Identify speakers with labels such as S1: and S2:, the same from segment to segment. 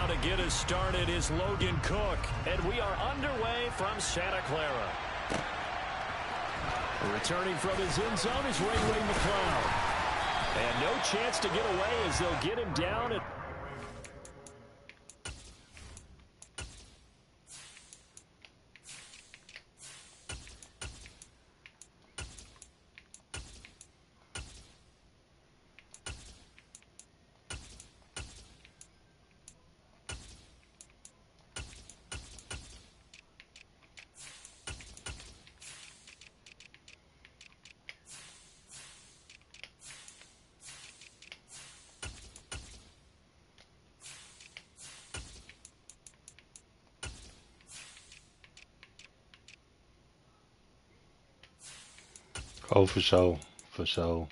S1: to get us started is Logan Cook. And we are underway from Santa Clara. Returning from his end zone is Ray McLeod. And no chance to get away as they'll get him down at...
S2: Oh, for sure. For sure.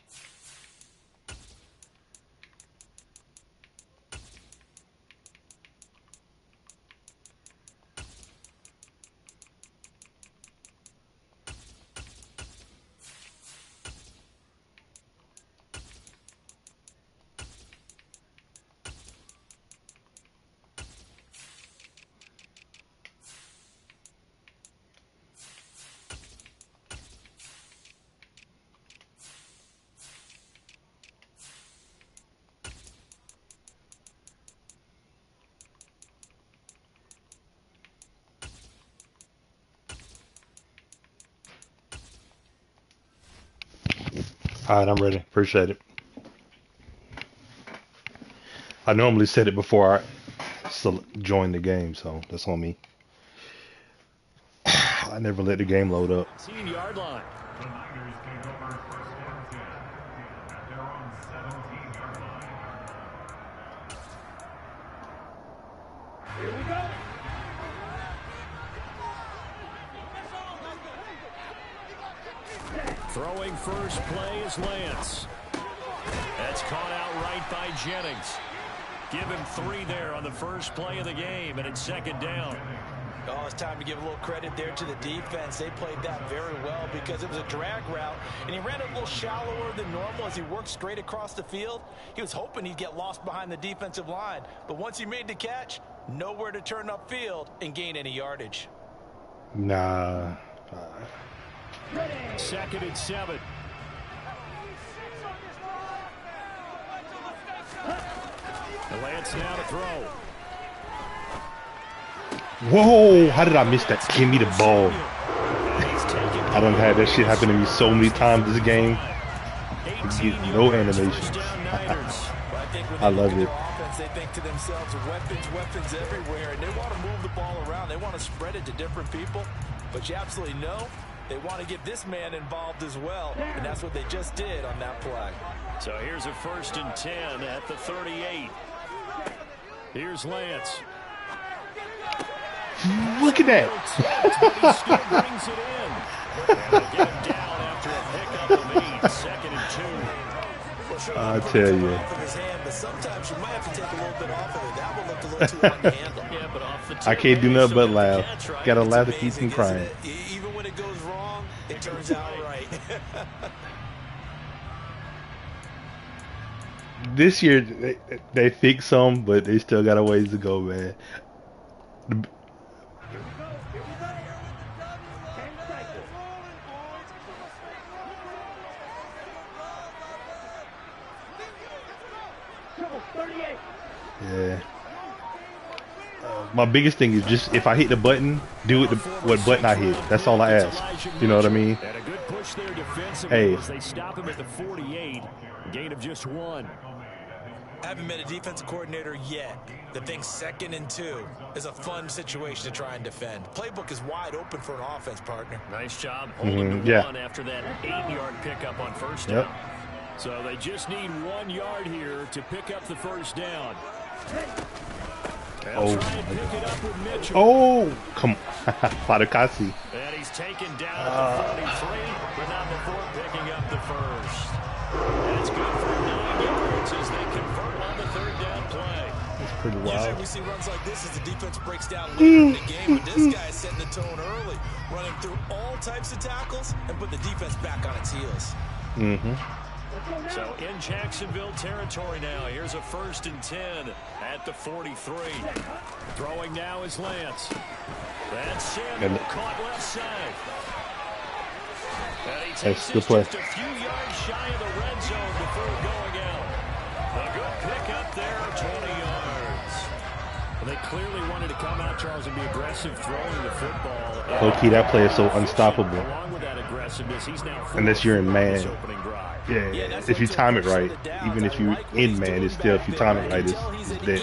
S2: All right, I'm ready. Appreciate it. I normally said it before I joined the game, so that's on me. I never let the game load up.
S1: 17-yard line.
S3: The Niners take over first and 10 at their own 17-yard line.
S4: Here we go.
S1: Throwing first play is Lance. That's caught out right by Jennings. Give him 3 there on the first play of the game, and it's second down.
S5: Oh, it's time to give a little credit there to the defense. They played that very well because it was a drag route, and he ran a little shallower than normal as he worked straight across the field. He was hoping he'd get lost behind the defensive line, but once he made the catch, nowhere to turn upfield and gain any yardage.
S2: Nah.
S1: Second and 7. Lance now to throw.
S2: Whoa! How did I miss that? Give me the ball. I done had that shit happen to me so many times this game. Get no animation. I love it.
S5: They think to themselves, weapons everywhere, and they want to move the ball around. They want to spread it to different people, but you absolutely know they want to get this man involved as well, and that's what they just did on that play.
S1: So here's a 1st and 10 at the 38. Here's Lance.
S2: Look at that.
S1: He still brings it in. And they'll get him down after a pickup of 8. Second and 2.
S2: I tell you.
S5: But sometimes you might have to take a little bit off of it. That one looked a little too hard to handle.
S1: Yeah, but off the
S2: I can't do nothing but laugh.
S1: catch, right?
S2: Gotta laugh to
S5: It's
S2: keep from
S5: amazing,
S2: crying.
S5: isn't it? Even when it goes wrong, it turns out right.
S2: This year they fixed some, but they still got a ways to go, man. Yeah. My biggest thing is just if I hit the button, do it what button I hit. That's all I ask. You know what I mean?
S1: And a good push there defensively
S2: Hey.
S1: as they stop him at the 48. Gain of just 1.
S5: I haven't met a defensive coordinator yet that thinks 2nd and 2 is a fun situation to try and defend. Playbook is wide open for an offense, partner.
S1: Nice job holding the
S2: yeah.
S1: run after that 8-yard pickup on first
S2: Yep.
S1: down. So they just need 1 yard here to pick up the first down. They'll try and pick it up with Mitchell.
S2: Oh, come on. Fadakasi.
S1: And he's taken down at the 43, but not before picking up the first. That's good for 9 yards as they convert on the 3rd down play.
S2: It's pretty
S5: Usually
S2: wild.
S5: we see runs like this as the defense breaks down later in the game, but this guy is setting the tone early, running through all types of tackles and put the defense back on its heels.
S1: So in Jacksonville territory now. Here's a 1st and 10 at the 43. Throwing now is Lance. That's Samuel caught left side. And he takes
S2: good play.
S1: just a few yards shy of the red zone before going out. A good pickup there, 20 yards. Well, they clearly wanted to come out, Charles, and be aggressive throwing the football.
S2: Low-key, that play is so unstoppable.
S1: Along with that aggressiveness, he's now
S2: Unless you're in man.
S1: Yeah,
S2: if you time it right. Even if you're in man, it's still, if you time it right, it's dead.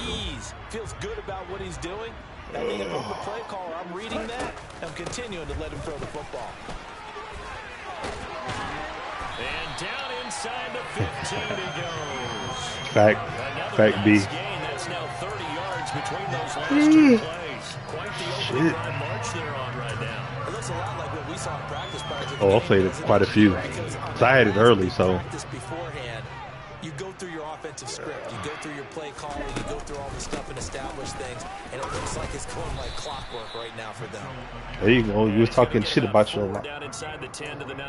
S5: Feels good about what he's doing. I think if I'm the play caller, I'm reading that. I'm continuing to let him throw the football.
S1: And down inside the 15 he goes.
S2: Fact B.
S1: That's now 30 yards between those last two plays. Quite the opening drive march they're on right now. It looks a lot like what we saw in practice.
S2: Oh, I played quite a few. So I had it early, so.
S5: Beforehand, you go through your offensive script, you go through your play calling, you go through all the stuff and establish things, and it looks like it's going like clockwork right now for them.
S2: There you go. You was talking shit about your line.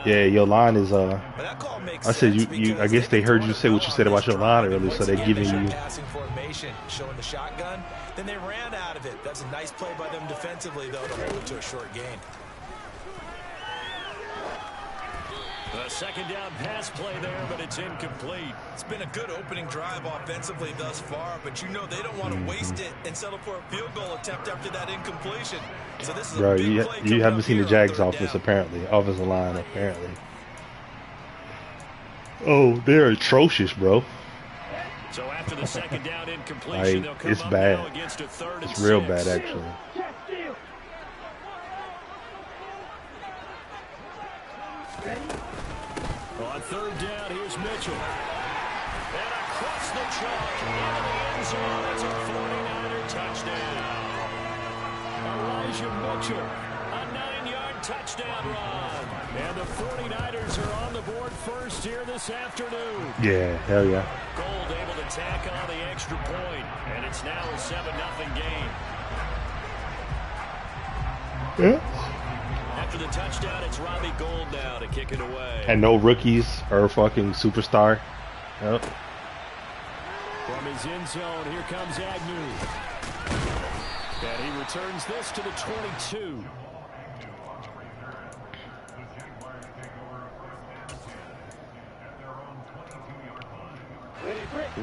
S2: Yeah, your line is I said you. I guess they heard you say what you said about your line earlier, so they're giving you.
S5: Passing formation, showing the shotgun. Then they ran out of it. That's a nice play by them defensively, though, to hold it to a short gain.
S1: A second down pass play there, but it's incomplete.
S5: It's been a good opening drive offensively thus far, but you know they don't want to waste it and settle for a field goal attempt after that incompletion. So this is a big play.
S2: You haven't seen the Jags offense apparently, offensive line apparently. Oh, they're atrocious, bro.
S1: So after the second down incompletion, they'll come
S2: it's
S1: up
S2: bad.
S1: now against a 3rd and 6.
S2: It's real bad, actually.
S1: On 3rd down, here's Mitchell. And across the chalk into the end zone. It's a 49er touchdown. Elijah Mitchell, a 9-yard touchdown run. And the 49ers are on the board first here this afternoon.
S2: Yeah, hell yeah.
S1: Gold able to tack on the extra point, and it's now a 7-0 game.
S2: Yeah.
S1: After the touchdown, it's Robbie Gould now to kick it away.
S2: And no rookies or fucking superstar. Yep.
S1: From his end zone, here comes Agnew. And he returns this to the 22.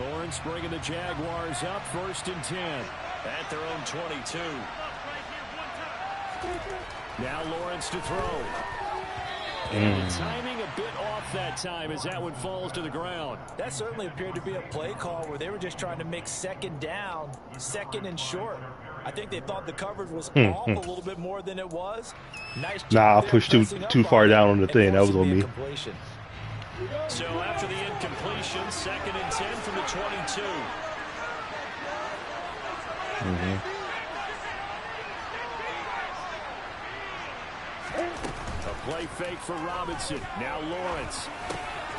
S1: Lawrence bringing the Jaguars up 1st and 10 at their own 22. Now Lawrence to throw. And the timing a bit off that time as that one falls to the ground.
S5: That certainly appeared to be a play call where they were just trying to make second down, 2nd and short. I think they thought the coverage was off a little bit more than it was. Nice job.
S2: Nah, I pushed too far down on the thing. That was on me.
S1: So after the incompletion, 2nd and 10 from the 22. A play fake for Robinson. Now Lawrence.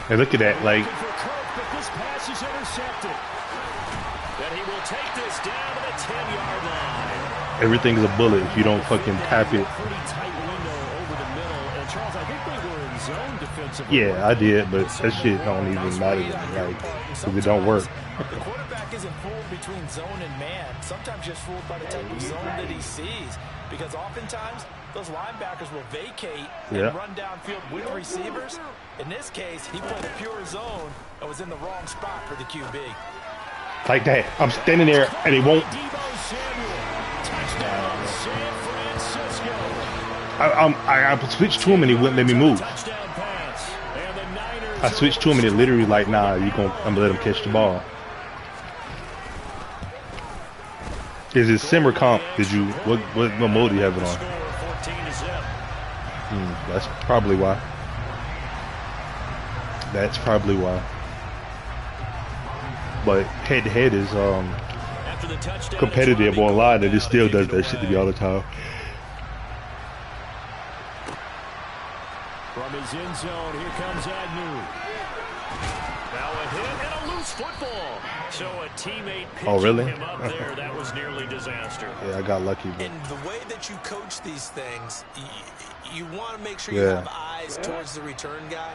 S2: Hey, look at that. Like,
S1: But this pass is intercepted. And he will take this down to the 10-yard line.
S2: everything's a bullet if you don't fucking tap it.
S1: Pretty tight window over the middle. And Charles, I think they were in zone defensively.
S2: Yeah, I did, but that shit don't even matter to me, like, because it don't work.
S5: The quarterback isn't fooled between zone and man. Sometimes just fooled by the type of zone that he sees. Because oftentimes, those linebackers will vacate and run downfield with receivers. In this case, he played a pure zone and was in the wrong spot for the QB.
S2: Like that. I'm standing there, and it won't. I switched to him, and he wouldn't let me move. I switched to him, and it literally like, nah, I'm gonna let him catch the ball. Is it simmer comp? What mode do you have it on? That's probably why. That's probably why. But head to head is competitive online, and it still does that shit to me all the time.
S1: From his end zone, here comes Agnew. Now a hit and a loose football. So a teammate picking him up there. That was nearly disaster.
S2: Yeah, I got lucky. But...
S5: And the way that you coach these things, you want to make sure you have eyes towards the return guy.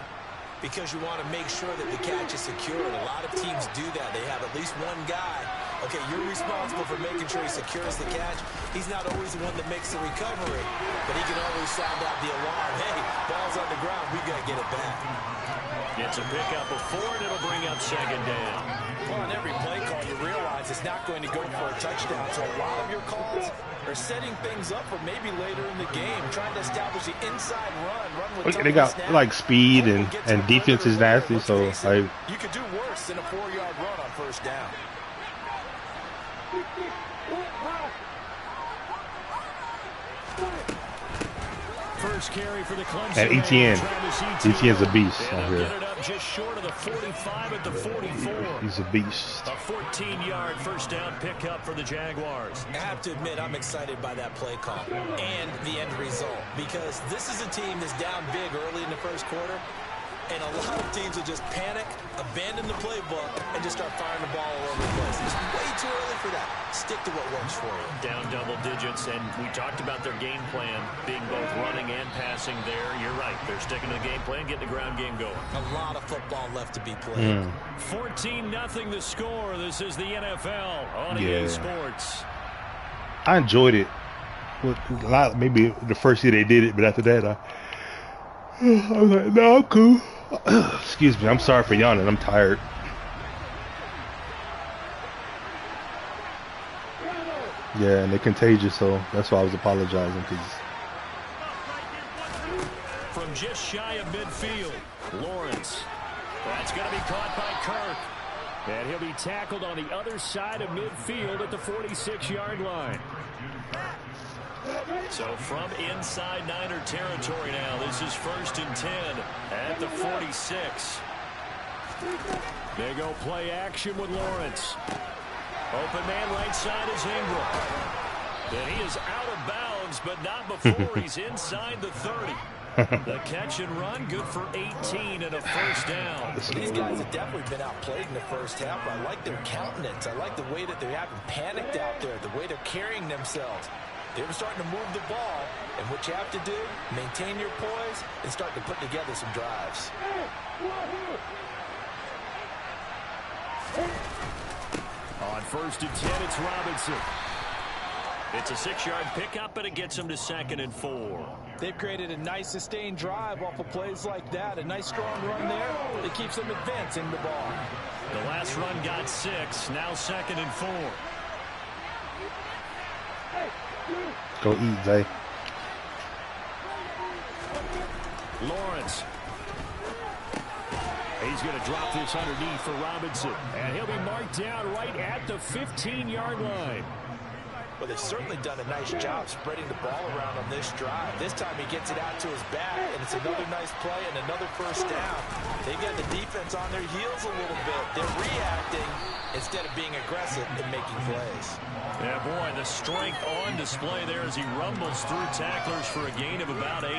S5: because you want to make sure that the catch is secured. A lot of teams do that. They have at least one guy. Okay, you're responsible for making sure he secures the catch. He's not always the one that makes the recovery, but he can always sound out the alarm. Hey, ball's on the ground. We got to get it back.
S1: It's a pickup of 4, and it'll bring up 2nd down.
S5: Well, on every play call, you realize it's not going to go for a touchdown, so a lot of your calls are setting things up for maybe later in the game, trying to establish the inside run with
S2: they got like speed and defense is nasty, so like
S5: you could do worse than a 4-yard run on 1st down.
S1: First carry for the Clemson.
S2: and ETN's a beast out here.
S1: Just short of the 45 at the 44.
S2: He's a beast.
S1: A 14-yard first down pickup for the Jaguars.
S5: I have to admit, I'm excited by that play call and the end result, because this is a team that's down big early in the 1st quarter, and a lot of teams will just panic, abandon the playbook, and just start firing the ball all over the place. It's way too early for that. Stick to what works for you.
S1: Down double digits, and we talked about their game plan being both running and passing there. You're right. They're sticking to the game plan, getting the ground game going.
S5: A lot of football left to be played.
S1: 14-0 the score. This is the NFL on EA Sports.
S2: I enjoyed it. Maybe the first year they did it, but after that, I was like, no, I'm cool. Excuse me. I'm sorry for yawning. I'm tired. Yeah, and they're contagious, so that's why I was apologizing.
S1: From just shy of midfield, Lawrence. That's going to be caught by Kirk. And he'll be tackled on the other side of midfield at the 46-yard line. So from inside Niner territory now, this is 1st and 10 at the 46. They go play action with Lawrence. Open man right side is Ingram. And he is out of bounds, but not before he's inside the 30. The catch and run, good for 18 and a first down.
S5: These guys have definitely been outplayed in the 1st half. I like their countenance. I like the way that they haven't panicked out there, the way they're carrying themselves. They're starting to move the ball, and what you have to do, maintain your poise and start to put together some drives.
S1: On 1st and 10, it's Robinson. It's a 6-yard pickup, and it gets him to 2nd and 4.
S5: They've created a nice sustained drive off of plays like that. A nice strong run there that keeps them advancing the ball.
S1: The last run got 6, now 2nd and 4.
S2: Go eat, Zay.
S1: Lawrence. He's going to drop this underneath for Robinson. And he'll be marked down right at the 15-yard line.
S5: Well, they've certainly done a nice job spreading the ball around on this drive. This time he gets it out to his back, and it's another nice play and another first down. They get the defense on their heels a little bit. They're reacting instead of being aggressive and making plays.
S1: Yeah, boy, the strength on display there as he rumbles through tacklers for a gain of about 8.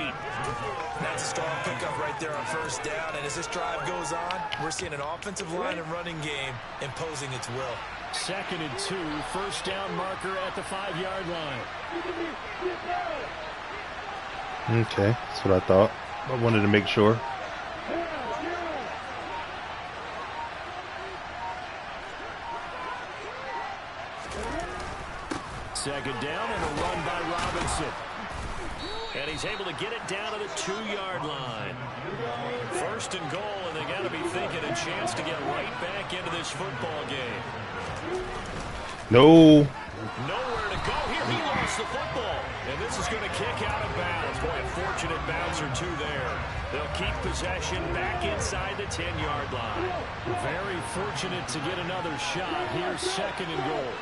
S5: That's a strong pickup right there on first down, and as this drive goes on, we're seeing an offensive line and running game imposing its will.
S1: 2nd and 2, first down marker at the 5-yard line.
S2: Okay, that's what I thought. I wanted to make sure.
S1: Second down and a run by Robinson. And he's able to get it down to the 2-yard line. 1st and goal, and they got to be thinking a chance to get right back into this football game.
S2: No.
S1: Nowhere to go here. He lost the football. And this is going to kick out of bounds. Boy, a fortunate bounce or two there. They'll keep possession back inside the 10-yard line. Very fortunate to get another shot. Here's 2nd and goal.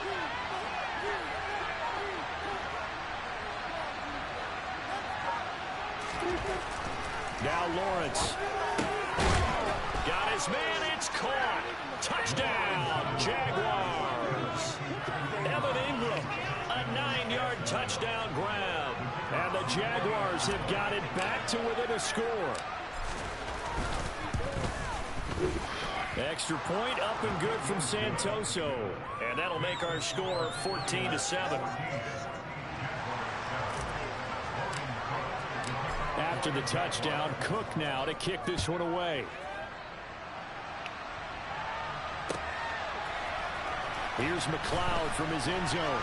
S1: Now Lawrence. Got his man. It's caught. Touchdown, Jaguars. Evan Ingram, a 9-yard touchdown grab. And the Jaguars have got it back to within a score. Extra point up and good from Santoso. And that'll make our score 14-7. After the touchdown, Cook now to kick this one away. Here's McLeod from his end zone.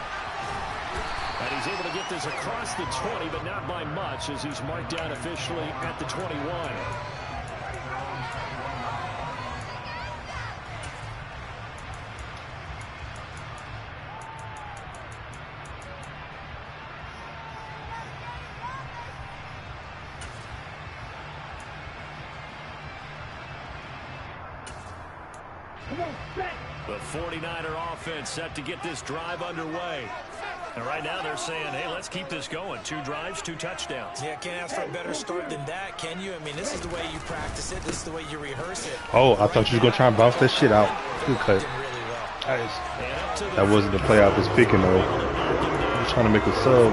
S1: And he's able to get this across the 20, but not by much, as he's marked down officially at the 21. The 49er offense set to get this drive underway. And right now they're saying, hey, let's keep this going. 2 drives, 2 touchdowns.
S5: Yeah, can't ask for a better start than that, can you? I mean, this is the way you practice it. This is the way you rehearse it.
S2: Oh, I thought you was going to try and bounce that shit out. Good cut. That wasn't the play I was picking, though. I was trying to make a sub.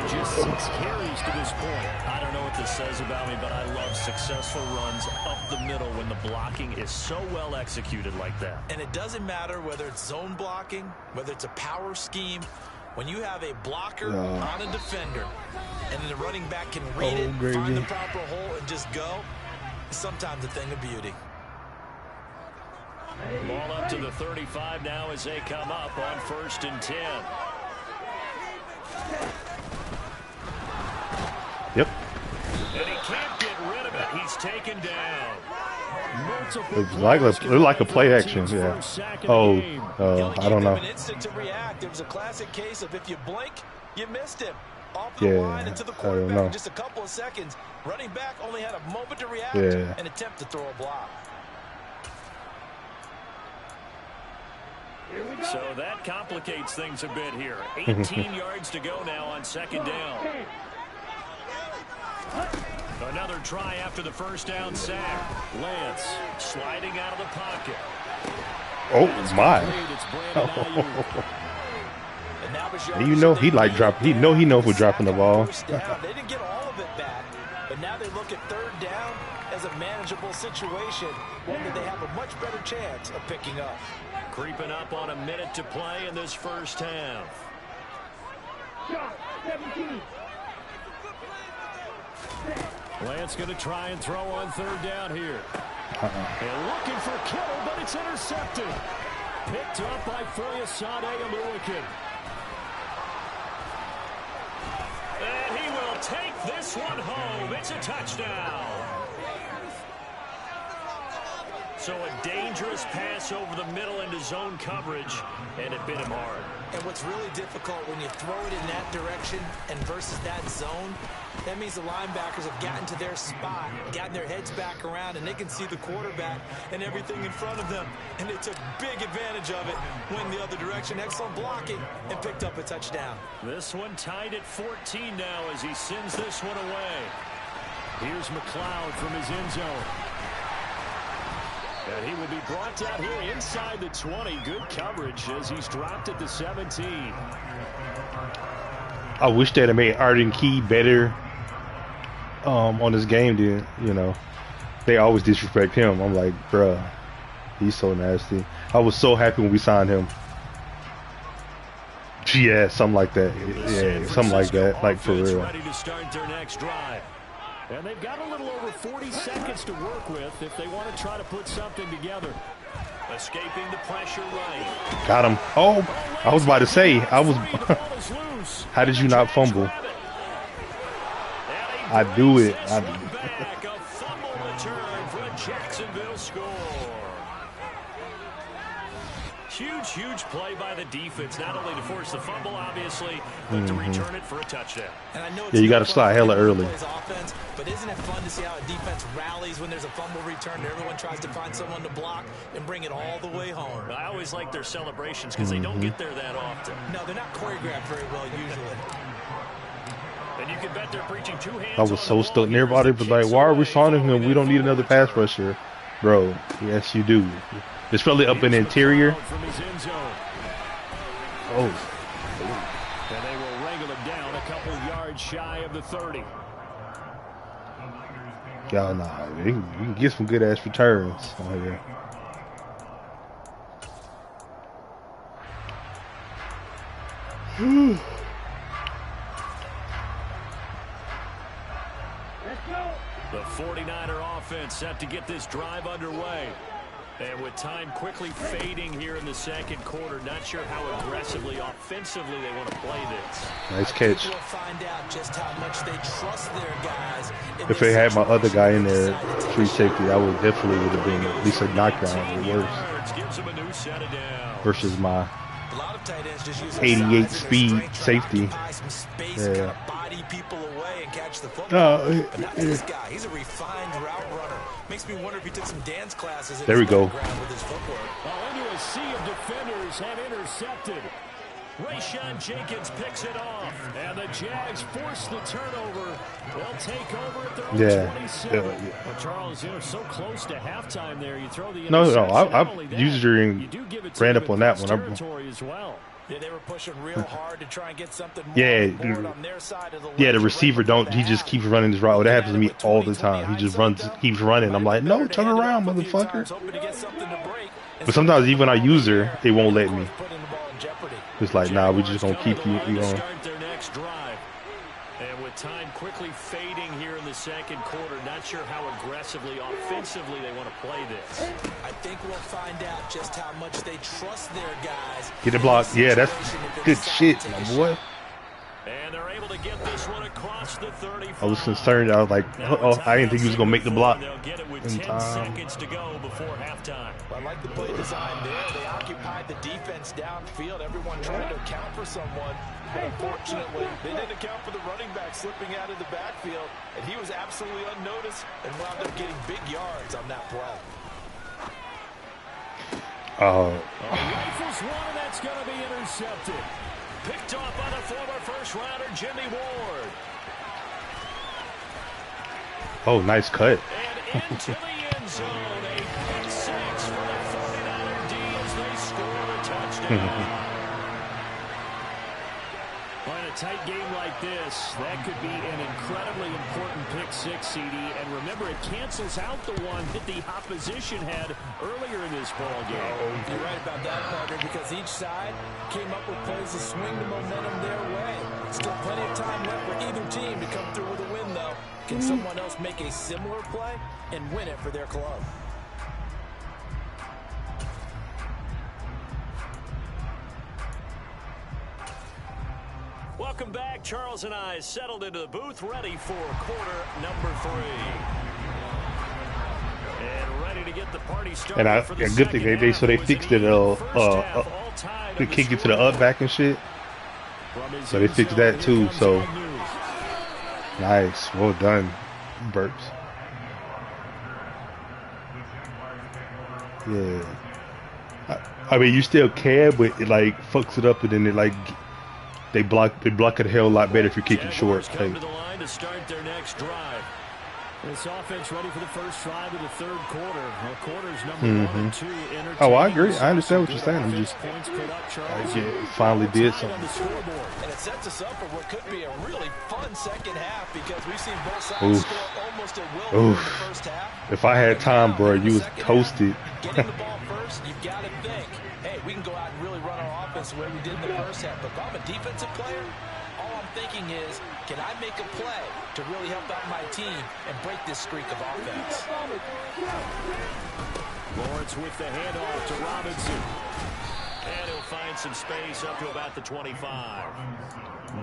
S1: Just 6 carries to this point. I don't know what this says about me, but I love successful runs up the middle when the blocking is so well executed like that.
S5: And it doesn't matter whether it's zone blocking, whether it's a power scheme. When you have a blocker on a defender, and then the running back can read it, find the proper hole, and just go, it's sometimes a thing of beauty.
S1: Ball up to the 35 now as they come up on 1st and 10.
S2: Yep.
S1: And he can't get rid of it. He's taken down.
S2: It's like a play action. Yeah. Oh, I don't know.
S5: An instant to react. It was a classic case of if you blink, you missed him. Off the line into the quarterback in just a couple of seconds. Running back only had a moment to react and attempt to throw a block.
S1: So that complicates things a bit here. 18 yards to go now on 2nd down. Another try after the 1st down sack. Lance sliding out of the pocket.
S2: Oh my! And you know he like drop. He know for dropping the ball.
S5: They didn't get all of it back, but now they look at 3rd down as a manageable situation, one that they have a much better chance of picking up.
S1: Creeping up on a minute to play in this 1st half. Lance going to try and throw on 3rd down here. And looking for Kittle, but it's intercepted. Picked up by Foyesade Oluwakin. And he will take this one home. It's a touchdown. So a dangerous pass over the middle into zone coverage, and it bit him hard.
S5: And what's really difficult when you throw it in that direction and versus that zone, that means the linebackers have gotten to their spot, gotten their heads back around, and they can see the quarterback and everything in front of them. And they took big advantage of it, went the other direction, excellent blocking, and picked up a touchdown.
S1: This one tied at 14 now as he sends this one away. Here's McLeod from his end zone. And he will be brought down here inside the 20. Good coverage as he's dropped at the 17.
S2: I wish they'd have made Arden Key better on this game. Then they always disrespect him. I'm like, bruh, he's so nasty. I was so happy when we signed him. Yeah, something like that. Yeah, something like that. Like for real.
S1: Ready to start their next drive. And they've got a little over 40 seconds to work with if they want to try to put something together. Escaping the pressure right.
S2: Got him. Oh, I was about to say, how did you not fumble? I do it. I do.
S1: A fumble return for a Jacksonville score. Huge play by the defense, not only to force the fumble, obviously, but to return it for a touchdown.
S5: And I know it's
S2: you got to slide hella early.
S5: Offense, but isn't it fun to see how a defense rallies when there's a fumble return and everyone tries to find someone to block and bring it all the way home?
S1: I always like their celebrations because they don't get there that often.
S5: No, they're not choreographed very well usually.
S1: And you can bet they're preaching 2 hands.
S2: I was so stuck. Everybody was like, why are we signing him? We don't need another pass rusher. Bro, yes you do. Especially up in the interior. Oh.
S1: And they will wrangle him down a couple yards shy of the 30.
S2: Y'all nah, you can get some good ass returns on here.
S1: The 49er offense set to get this drive underway. And with time quickly fading here in the second quarter, not sure how aggressively, offensively they want to play this.
S2: Nice catch.
S5: We'll find out just how much they trust their guys.
S2: If they had my other guy in there, free safety, I would definitely would have been at least a knockdown or worse.
S1: Gives him a new set of downs.
S2: Versus my
S5: A lot of tight ends just use
S2: 88 speed safety.
S5: Yeah. Body people away and catch the football. But not this guy. He's a refined route runner. Makes me wonder if he took some dance classes.
S2: There we go.
S5: With his footwork.
S1: Into a sea of defenders and intercepted. Rayshawn Jenkins picks it off, and the Jags force the turnover. They'll take over at their own 27. Well, Charles, you're so close to halftime there. You throw the
S2: I usually ran up on that one.
S1: As well.
S5: Yeah, they were pushing real hard to try and get something more on their side of the
S2: the receiver he just keeps running his route. That happens to me all the time. He just keeps running. I'm like, no, turn around, motherfucker. But sometimes even I use her, they won't let me. It's like, nah, we just gonna keep you on.
S1: And with time quickly fading here in the second quarter, not sure how aggressively, offensively they want to play this.
S5: I think we'll find out just how much they trust their guys.
S2: Get it blocked. Yeah, that's good shit, my boy.
S1: And they're able to get this one across the 35.
S2: I was concerned. I was like, oh, I didn't think he was gonna make the block
S1: in 10 seconds to go before halftime.
S5: I like the play design there. They occupied the defense downfield. Everyone trying to account for someone. But unfortunately, they didn't account for the running back slipping out of the backfield. And he was absolutely unnoticed and wound up getting big yards on that play.
S1: Rifles one, and that's going to be intercepted. Picked off by the former first-rounder, Jimmy Ward.
S2: Oh, nice cut.
S1: And into the end zone. A pick six for the 49er D as they score the touchdown. Well, in a tight game like this, that could be an incredibly important pick six, CD. And remember, it cancels out the one that the opposition had earlier in this ball game.
S5: You're right about that, partner, because each side came up with plays to swing the momentum their way. Still plenty of time left for either team to come through with a win, though. Can someone else make a similar play and win it for their club?
S1: Welcome back. Charles and I settled into the booth, ready for quarter number 3. And ready to get the party started.
S2: And
S1: for the
S2: a good thing they fixed it. They kick it to the up back and shit. So they fixed that too. So nice, well done, Burps. Yeah. I mean, you still can, but it like fucks it up, and then it like. They block it a hell of a lot better if you kick it short.
S1: Come to the line to start their next drive. This offense ready for the first drive of the third quarter. Well, quarters number 1 and 2.
S2: Oh, I agree. I understand what you're saying. I'm just finally did something.
S5: And it sets us up for what could be a really fun second half because we've seen both sides score almost at will in the first half.
S2: If I had time, bro, you was toasted.
S5: Getting the ball first, you've got to think, hey, we can go out and really run our offense the way we did in the first half. But if I'm a defensive player, all I'm thinking is, can I make a play to really help out my team and break this streak of offense?
S1: Lawrence with the handoff to Robinson. And he'll find some space up to about the 25.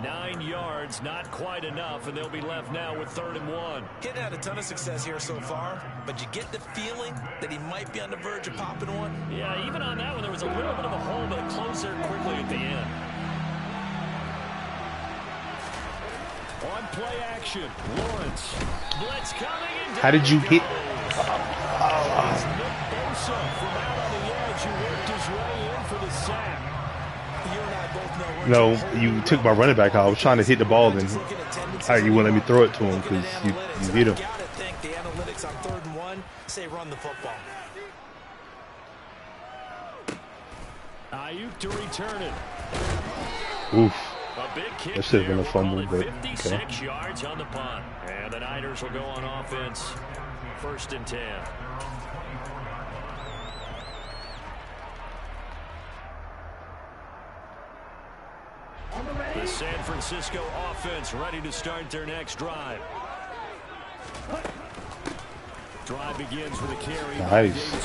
S1: 9 yards, not quite enough, and they'll be left now with 3rd and 1.
S5: Getting had a ton of success here so far, but you get the feeling that he might be on the verge of popping one.
S1: Yeah, even on that one, there was a little bit of a hole, but it closed there quickly at the end. On play action, Lawrence. Blitz coming in.
S2: How did you hit? No, you took my running back out. I was trying to hit the ball, and you wouldn't let me throw it to him because you hit him.
S5: The analytics on 3rd and 1 say run the football.
S1: Ayuk to return it.
S2: Oof.
S1: A big kick.
S2: That should have been a fumble, but
S1: 56
S2: okay.
S1: yards on the punt. And the Niners will go on offense. 1st and 10. The San Francisco offense ready to start their next drive. Drive begins with a carry.
S2: Nice.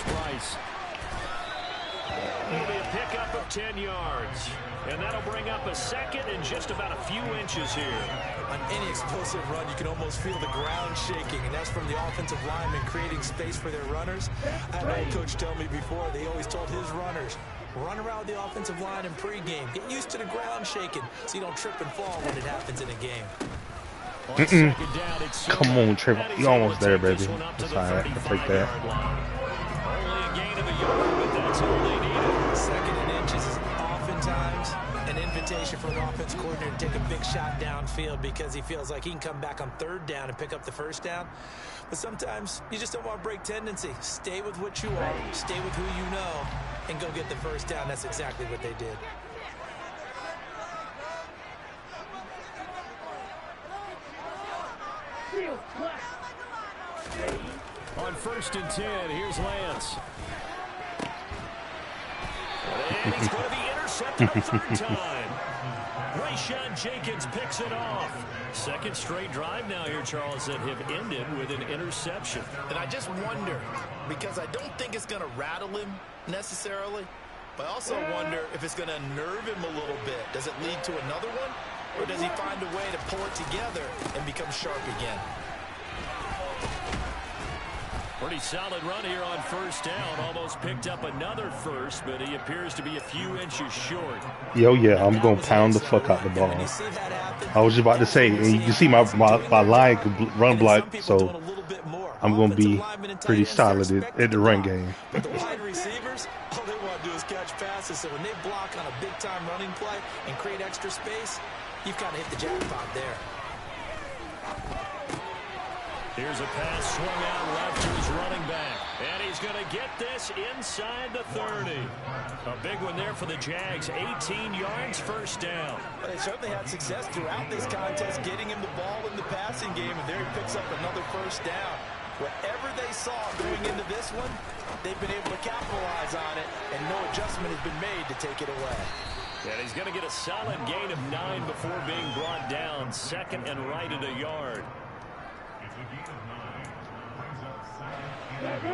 S1: It'll be a pickup of 10 yards. And that'll bring up a second and just about a few inches here.
S5: On any explosive run, you can almost feel the ground shaking, and that's from the offensive linemen creating space for their runners. I had an old coach tell me before, they always told his runners, run around the offensive line in pregame. Get used to the ground shaking so you don't trip and fall when it happens in a game.
S2: Come on, Trevor. You almost there, baby. That's all right. I'll take that.
S1: Only a gain of a yard, but that's all they needed.
S5: Second and inches is oftentimes an invitation for an offense coordinator to take a big shot downfield because he feels like he can come back on third down and pick up the first down. But sometimes you just don't want to break tendency. Stay with what you are, stay with who you know, and go get the first down. That's exactly what they did.
S1: On 1st and 10, here's Lance. And he's going to be intercepted a third time. Rayshawn Jenkins picks it off. Second straight drive now here, Charles, that have ended with an interception.
S4: And I just wonder, because I don't think it's going to rattle him necessarily, but I also wonder if it's going to unnerve him a little bit. Does it lead to another one? Or does he find a way to pull it together and become sharp again?
S1: Pretty solid run here on 1st down. Almost picked up another first, but he appears to be a few inches short.
S2: Yo, yeah, I'm going to pound the fuck out the ball. I was just about to say, and you can see my line could run block, so I'm going to be pretty solid at the run game.
S5: But the wide receivers, all they want to do is catch passes. So when they block on a big-time running play and create extra space, you've kind of hit the jackpot there.
S1: Here's a pass swung out left to his running back. And he's going to get this inside the 30. A big one there for the Jags. 18 yards, 1st down.
S5: But they certainly had success throughout this contest, getting him the ball in the passing game, and there he picks up another 1st down. Whatever they saw going into this one, they've been able to capitalize on it, and no adjustment has been made to take it away.
S1: And he's going to get a solid gain of 9 before being brought down. Second and right at a yard.
S3: It's a gain of 9. Brings up 2nd and 8.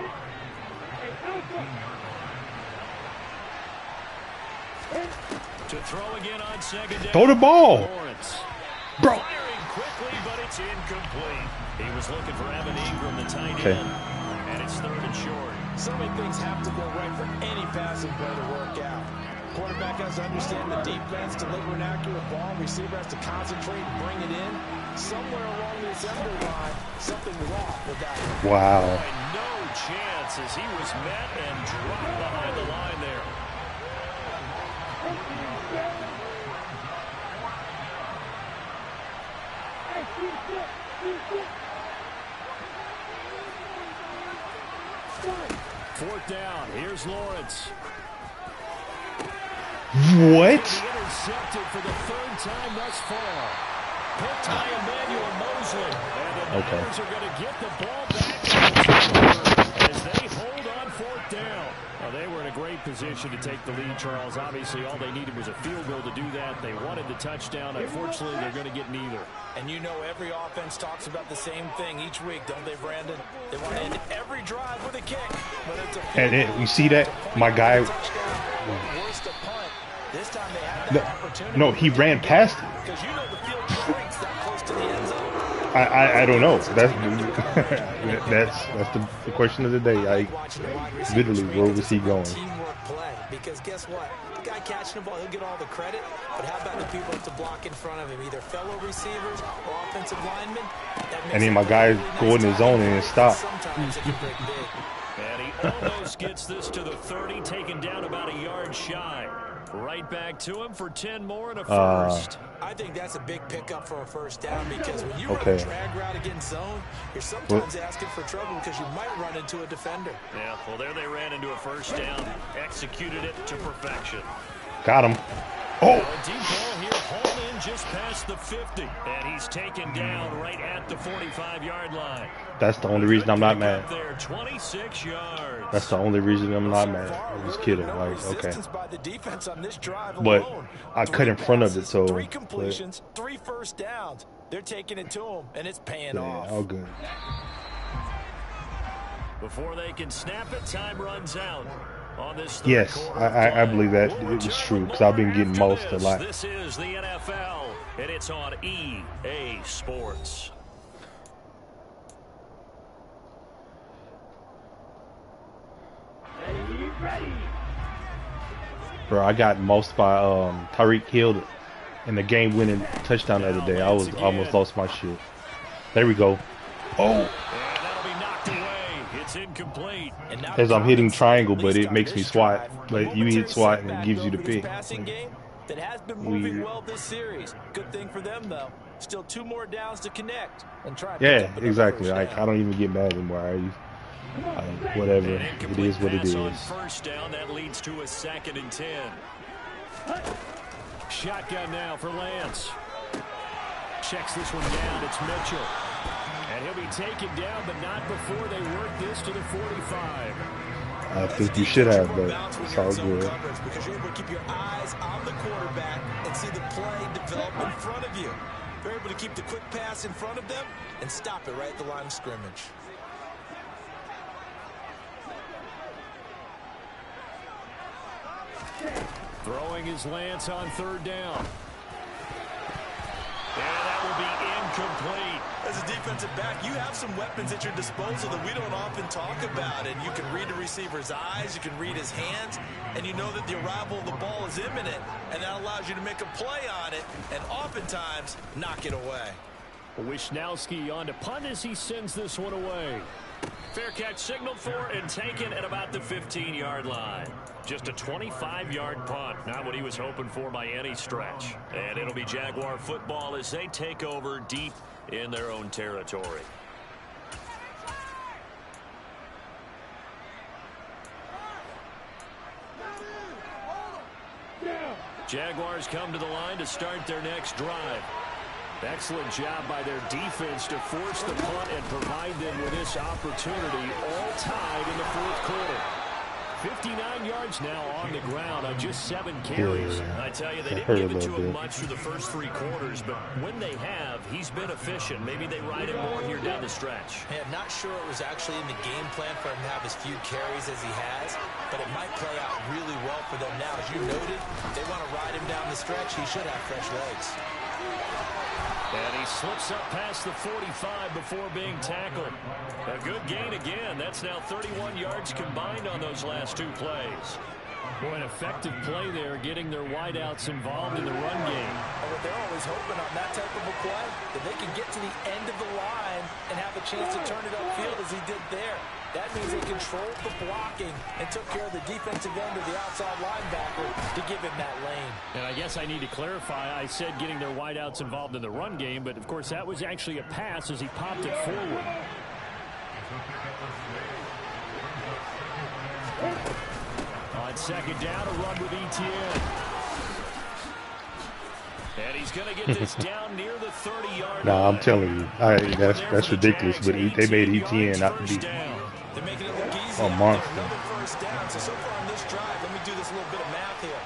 S1: To throw again on 2nd down.
S2: Throw the ball.
S1: Lawrence.
S2: Bro.
S1: Firing quickly, but it's incomplete. He was looking for Evan Ingram, the tight end. And it's 3rd and short.
S5: So many things have to go right for any passing play to work out. Quarterback has to understand the defense, deliver an accurate ball. Receiver has to concentrate and bring it in. Somewhere along the assembly line, something was off with that.
S2: Wow.
S1: And no chance as he was met and dropped behind the line there. Fourth down. Here's Lawrence.
S2: What?
S1: Intercepted for the 3rd time thus far. Picked by Emmanuel Mosley. And the Niners are going to get the ball back as they hold on 4th down. Well, they were in a great position to take the lead, Charles. Obviously, all they needed was a field goal to do that. They wanted the touchdown. Unfortunately, they're going to get neither.
S5: And you know every offense talks about the same thing each week, don't they, Brandon? They want to end every drive with a kick. But it's a
S2: And you see that? My guy.
S5: Worst to punt. This time they had that opportunity.
S2: No, he ran past it.
S5: Because you know the field shrinks that close to the end zone.
S2: I don't know. That's the question of the day. Literally, where was he going?
S5: Teamwork play. Because guess what? The guy catching the ball, he'll get all the credit. But how about the people that have to block in front of him, either fellow receivers or offensive linemen?
S2: And then my guy go in his zone and stop.
S5: Sometimes it can break big.
S1: And he almost gets this to the 30, taken down about a yard shy. Right back to him for 10 more and a first.
S5: I think that's a big pickup for a 1st down because when you run a drag route against zone, you're sometimes asking for trouble because you might run into a defender.
S1: Yeah, well, there they ran into a 1st down, executed it to perfection.
S2: Got him. Oh!
S1: A deep ball here, hauled in just past the 50, and he's taken down right at the 45-yard line.
S2: That's the only reason I'm not mad.
S1: There, 26 yards.
S2: That's the only reason I'm not mad. I'm just kidding. Like, okay. But I cut in front of it, so.
S5: 3 completions, 3 1st downs. They're taking it to him, and it's paying off.
S2: All good.
S1: Before they can snap it, time runs out. on this third
S2: Yes,
S1: quarter
S2: I
S1: play.
S2: believe that
S1: We'll
S2: it was
S1: return
S2: true
S1: with
S2: because I've
S1: more
S2: been getting
S1: after
S2: most a
S1: this.
S2: lot.
S1: This is the NFL, and it's on EA Sports.
S2: Bro, I got most by Tyreek Hill in the game-winning touchdown the other day. I was almost lost my shit. There we go. Oh,
S1: And that'll be knocked away. It's incomplete.
S5: And now
S2: as I'm hitting
S5: Commons,
S2: triangle,
S5: at
S2: but
S5: least
S2: it
S5: on
S2: makes me
S5: this
S2: swat.
S5: drive,
S2: But you hit
S5: momentary
S2: swat and it
S5: setback,
S2: gives you
S5: though,
S2: the
S5: for this
S2: pick.
S5: passing game that has been
S2: Weird.
S5: moving well this series. Good thing for them, though. Still 2 more downs to connect and try and pick
S2: Yeah,
S5: up another
S2: exactly.
S5: first
S2: Like
S5: down.
S2: I don't even get mad anymore. Whatever.
S1: An
S2: It
S1: incomplete
S2: is what it
S1: pass on
S2: is.
S1: first down. That leads to a 2nd and 10. Shotgun now for Lance. Checks this one down. It's Mitchell. And he'll be taken down, but not before they work this to the 45.
S2: I think you should have, but it's all good.
S5: Because you're able to keep your eyes on the quarterback and see the play develop in front of you. You're able to keep the quick pass in front of them and stop it right at the line of scrimmage.
S1: Throwing his Lance on 3rd down. And that will be incomplete.
S5: As a defensive back, you have some weapons at your disposal that we don't often talk about. And you can read the receiver's eyes, you can read his hands, and you know that the arrival of the ball is imminent. And that allows you to make a play on it and oftentimes knock it away.
S1: Wisnowski on to punt as he sends this one away. Fair catch signaled for and taken at about the 15-yard line. Just a 25-yard punt, not what he was hoping for by any stretch. And it'll be Jaguar football as they take over deep in their own territory. Jaguars come to the line to start their next drive. Excellent job by their defense to force the punt and provide them with this opportunity, all tied in the 4th quarter. 59 yards now on the ground on just 7 carries.
S2: Yeah,
S1: I tell you, they
S2: that
S1: didn't
S2: hurt
S1: give
S2: a
S1: it to
S2: little
S1: him
S2: bit.
S1: much through the first 3 quarters, but when they have, he's been efficient. Maybe they ride him more here down the stretch.
S5: Yeah, not sure it was actually in the game plan for him to have as few carries as he has, but it might play out really well for them now. As you noted, they want to ride him down the stretch. He should have fresh legs.
S1: And he slips up past the 45 before being tackled. A good gain again. That's now 31 yards combined on those last 2 plays. Boy, an effective play there, getting their wideouts involved in the run game.
S5: But they're always hoping on that type of a play that they can get to the end of the line and have a chance to turn it upfield as he did there. That means they controlled the blocking and took care of the defensive end of the outside linebacker to give him that lane.
S1: And I guess I need to clarify, I said getting their wideouts involved in the run game, but of course that was actually a pass as he popped it forward. On 2nd down, a run with Etienne. And he's going to get this down near the 30-yard line.
S2: Nah, I'm telling you, that's ridiculous. But they made Etienne not to be
S5: They're making it look easy.
S2: a monster.
S5: Another first down. So far on this drive, let me do this little bit of math here.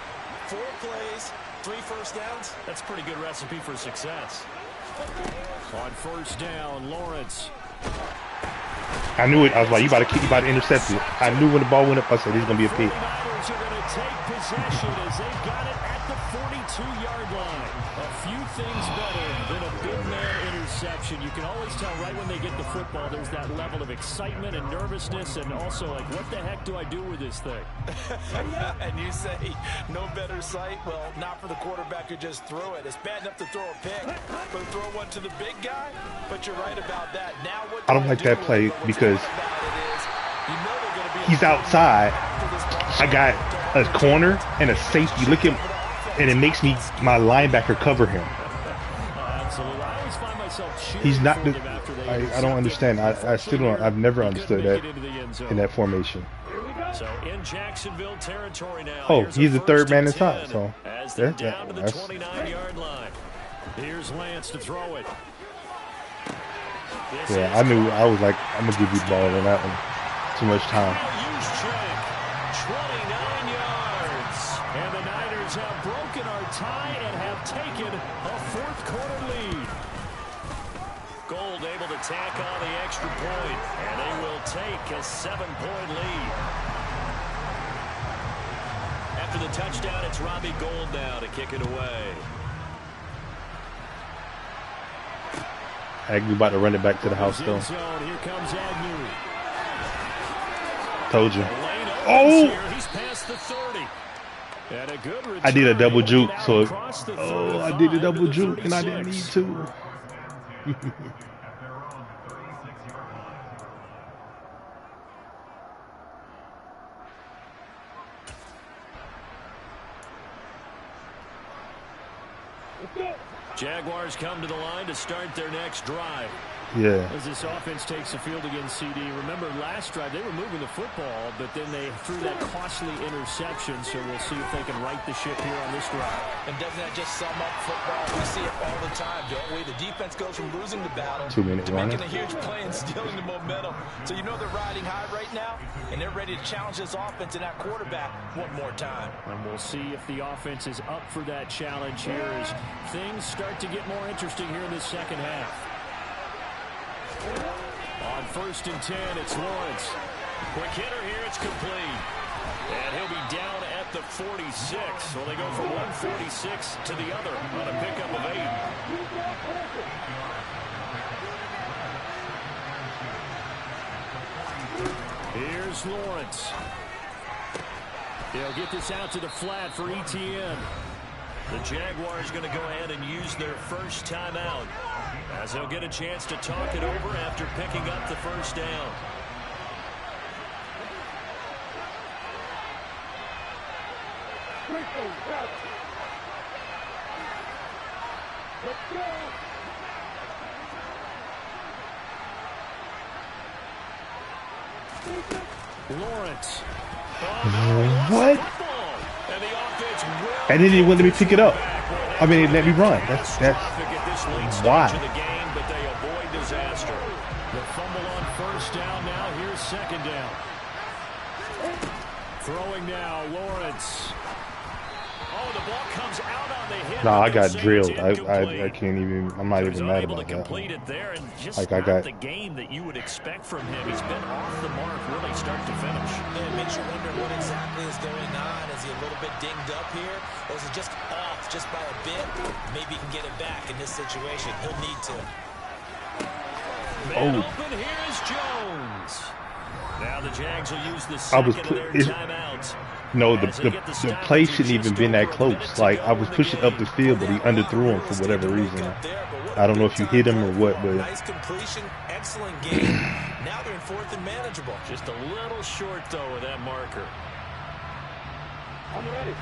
S5: 4 plays, 3 first downs.
S1: That's a pretty good recipe for success. On 1st down, Lawrence.
S2: I knew it. I was like, you about to intercept it. I knew when the ball went up, I said, he's going to be a pick.
S1: 49ers are going to take possession as they got it at the 42-yard line. A few things better than a big man interception. You can always tell right when they get the football, there's that level of excitement and nervousness, and also like, what the heck do I do with this thing?
S5: And you say, no better sight? Well, not for the quarterback who just threw it. It's bad enough to throw a pick, but to throw one to the big guy? But you're right about that. Now what
S2: I don't like that play because he's outside. I got a corner and a safety. Look at him. And it makes me, my linebacker, cover him.
S1: Absolutely. I always find myself
S2: He's not,
S1: cheering for them after they
S2: I don't understand. I still don't, I've never understood that in that formation.
S1: So in Jacksonville territory now.
S2: Oh,
S1: Here's a
S2: he's the 3rd man
S1: 1st and
S2: inside.
S1: 10
S2: So
S1: as they're down to the 29-yard line. Here's Lance to throw it.
S2: yeah, I knew. I was like, I'm gonna give you the ball on that one. Too much time.
S1: 29 yards. And the Niners have broken our tie and have taken a 4th quarter lead. Gold able to tack on the extra point, and they will take a 7-point lead. the touchdown. It's Robbie Gould now to kick it away.
S2: Agnew about to run it back to the house, though.
S1: Here comes Agnew.
S2: Told you. Oh!
S1: He's past the 30. And a good return.
S2: I did a double juke, so I did a double juke, and I didn't need to.
S1: Jaguars come to the line to start their next drive.
S2: Yeah.
S1: As this offense takes the field against CD. Remember, last drive, they were moving the football, but then they threw that costly interception, so we'll see if they can right the ship here on this drive.
S5: And doesn't that just sum up football? We see it all the time, don't we? The defense goes from losing the battle
S2: 2 minute
S5: to
S2: runner.
S5: making a huge play and stealing the momentum. So you know they're riding high right now, and they're ready to challenge this offense and that quarterback one more time.
S1: And we'll see if the offense is up for that challenge here as things start to get more interesting here in the second half. On 1st and 10, it's Lawrence. Quick hitter here, it's complete. And he'll be down at the 46. So they go from 146 to the other on a pickup of 8. Here's Lawrence. They'll get this out to the flat for ETN. The Jaguars going to go ahead and use their first timeout, as they'll get a chance to talk it over after picking up the first down. Lawrence.
S2: What? And then he wouldn't let me pick it up. I mean, he let me run. That's why.
S1: But they avoid disaster. The fumble on 1st down. Now here's 2nd down. Throwing now, Lawrence. Oh, the ball comes out on the hit.
S2: Nah, I got drilled. I can't even. I'm not even mad about that.
S1: Like I got the game that you would expect from him. He's been off the mark, really, start to finish.
S5: And it makes you wonder what exactly is going on. Is he a little bit dinged up here, or is it just off just by a bit? Maybe he can get it back in this situation. He'll need to.
S1: Man open, here's Jones. Now the Jags will use the second of their timeouts.
S2: No, the play shouldn't even been that close. Like, I was pushing up the field, but he underthrew him for whatever reason. I don't know if you hit him or what, but
S5: nice completion, excellent game. Now they're in 4th and manageable.
S1: Just a little short though with that marker.
S6: I'm ready.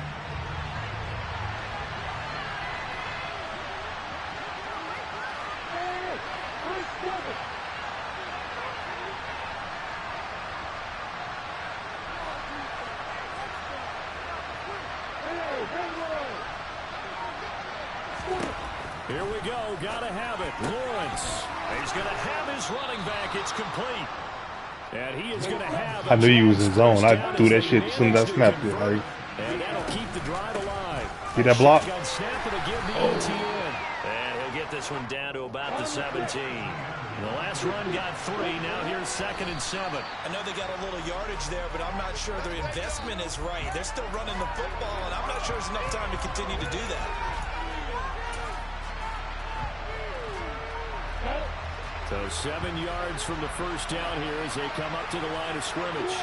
S1: Here we go. Gotta have it. Lawrence. He's going to have his running back. It's complete. And he is going to have.
S2: I knew he was in zone. I threw that shit as soon as I snapped it. Like,
S1: and that'll keep the drive alive.
S2: See that block?
S1: And he'll get this one down to about the 17. The last run got 3. Now here's 2nd and 7.
S5: I know they got a little yardage there, but I'm not sure their investment is right. They're still running the football, and I'm not sure there's enough time to continue to do that.
S1: So 7 yards from the first down here as they come up to the line of scrimmage.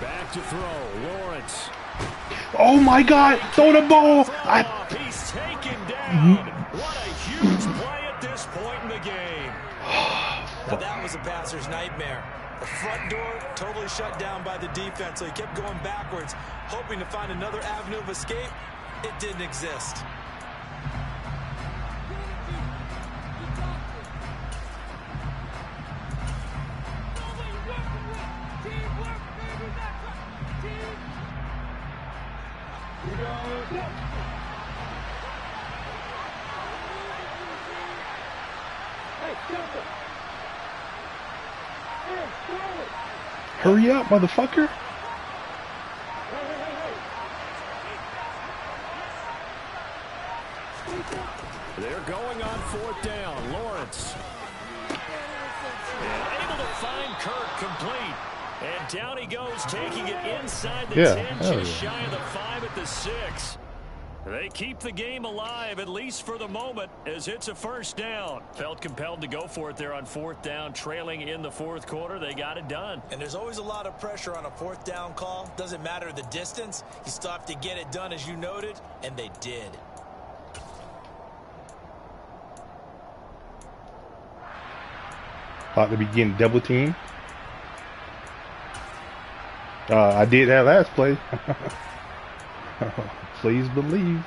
S1: Back to throw. Lawrence.
S2: oh my God! Throw the ball!
S1: He's taken down. What a huge play at this point in the game.
S5: Now that was a passer's nightmare. The front door totally shut down by the defense, so he kept going backwards, hoping to find another avenue of escape. It didn't exist.
S2: Hurry up, motherfucker!
S1: They're going on 4th down. Lawrence. And able to find Kirk complete. And down he goes, taking it inside the
S2: Yeah,
S1: 10,
S2: hell
S1: just
S2: yeah.
S1: shy of the 5 at the 6. They keep the game alive, at least for the moment, as it's a first down. Felt compelled to go for it there on 4th down, trailing in the 4th quarter. They got it done.
S5: And there's always a lot of pressure on a 4th down call. Doesn't matter the distance. You still have to get it done, as you noted, and they did.
S2: About to be getting double teamed. I did that last play. Please believe.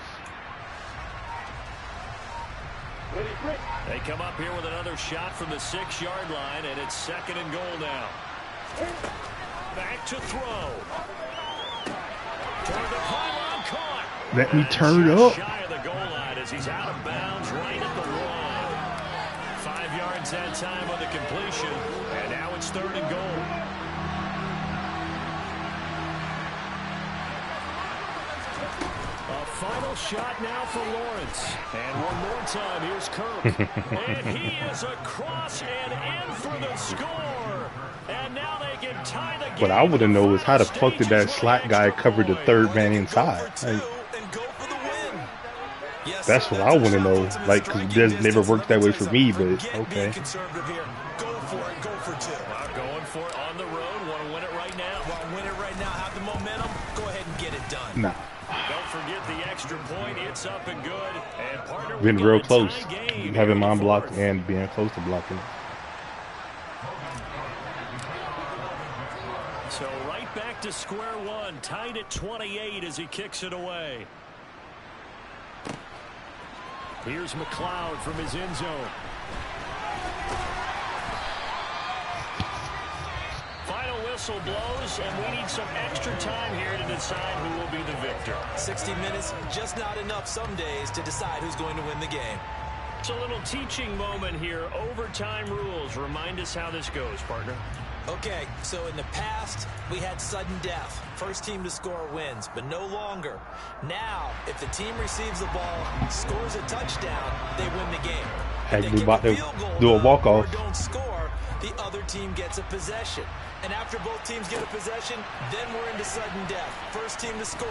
S6: Ready, break.
S1: They come up here with another shot from the 6-yard line, and it's 2nd and goal now. Back to throw. Toward the pylon, caught.
S2: Let me turn up.
S1: Shy of the goal line as he's out of bounds right at the 1. 5 yards that time on the completion, and now it's 3rd and goal. Final shot now for Lawrence. And one more time, here's Kirk. And he is across and in for the score. And now they can tie the game.
S2: What I want to know is how the fuck did that slot guy cover the 3rd man inside? Like, that's what I want to know. Like, because it does never work that way for me, but okay.
S5: Go for it. Go for 2.
S1: Going for it on the road. Want to win it right now.
S5: Want to win it right now. Have the momentum. Go ahead and get it done.
S2: Nah.
S1: Don't forget the extra point. It's up and good. And partner,
S2: Been real close.
S1: Having
S2: Having mine blocked and being close to blocking.
S1: So right back to square one. Tied at 28 as he kicks it away. Here's McLeod from his end zone. Final whistle blows, and we need some extra time here to decide who will be the victor.
S5: 60 minutes, just not enough some days to decide who's going to win the game.
S1: It's a little teaching moment here. Overtime rules. Remind us how this goes, partner.
S5: Okay, so in the past, we had sudden death. First team to score wins, but no longer. Now, if the team receives the ball, scores a touchdown, they win the game.
S2: Heck, we about to do a walk-off.
S5: Don't score, the other team gets a possession. And after both teams get a possession, then we're into sudden death. First team to score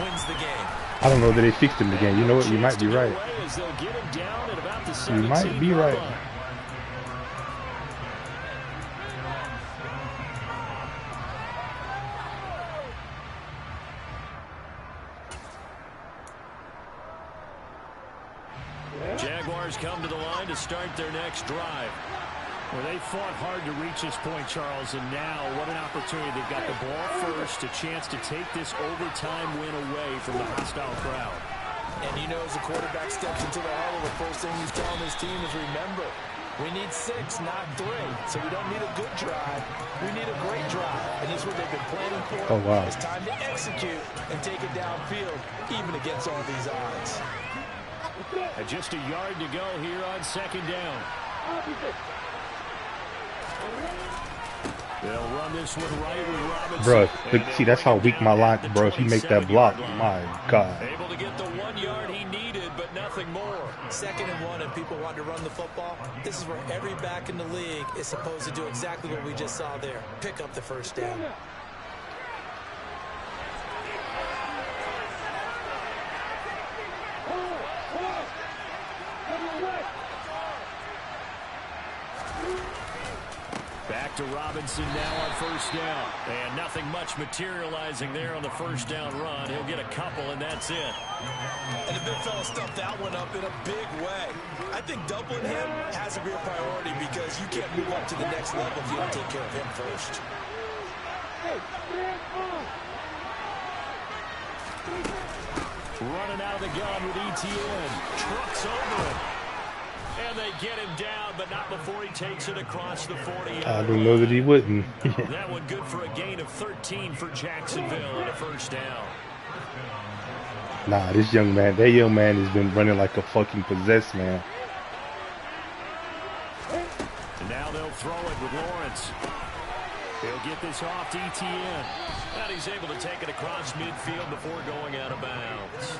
S5: wins the game.
S2: I don't know that they fixed him again. You know what? You might be right.
S1: You
S2: might be right.
S1: Jaguars come to the line to start their next drive. Well, they fought hard to reach this point, Charles, and now what an opportunity. They've got the ball first, a chance to take this overtime win away from the hostile crowd.
S5: And you know, as the quarterback steps into the huddle, the first thing he's telling his team is, remember, we need 6, not 3. So we don't need a good drive. We need a great drive. And this is what they've been planning for.
S2: Oh, wow.
S5: It's time to execute and take it downfield, even against all these odds.
S1: And just a yard to go here on 2nd down. They'll run this one right with Robinson.
S2: Bro, look, see, that's how weak my line, bro. If you make that block, my God.
S1: Able to get the 1 yard he needed, but nothing more.
S5: 2nd and 1, and people want to run the football. This is where every back in the league is supposed to do exactly what we just saw there. Pick up the first down.
S1: Back to Robinson now on 1st down. And nothing much materializing there on the 1st down run. He'll get a couple, and that's it.
S5: And the big fella stuffed that one up in a big way. I think doubling him has to be a priority because you can't move up to the next level if you don't take care of him first.
S1: Running out of the gun with ETN. Trucks over him. And they get him down, but not before he takes it across the 40.
S2: I don't know that he wouldn't.
S1: That one good for a gain of 13 for Jacksonville and a 1st down.
S2: Nah, this young man, that young man has been running like a fucking possessed man.
S1: And now they'll throw it with Lawrence. He'll get this off to ETN. And he's able to take it across midfield before going out of bounds.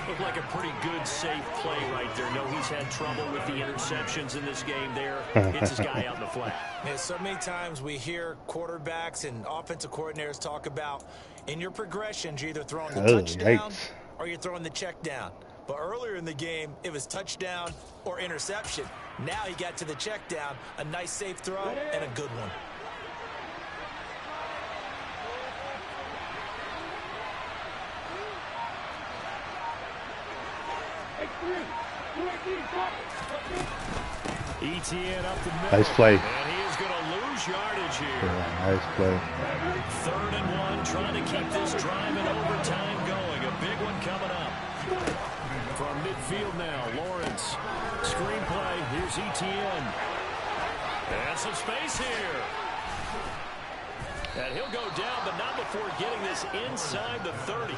S1: Looked like a pretty good, safe play right there. No, he's had trouble with the interceptions in this game there. Hits his guy out in the flat.
S5: Yeah, so many times we hear quarterbacks and offensive coordinators talk about in your progressions, you're either throwing the touchdown or you're throwing the check down. But earlier in the game, it was touchdown or interception. Now he got to the check down, a nice safe throw and a good one.
S1: ETN up the middle.
S2: Nice play.
S1: And he is going to lose yardage here.
S2: Yeah, nice play.
S1: 3rd and 1, trying to keep this drive in overtime going. A big one coming up. From midfield now, Lawrence. Screenplay, here's ETN. And some space here. And he'll go down, but not before getting this inside the 30.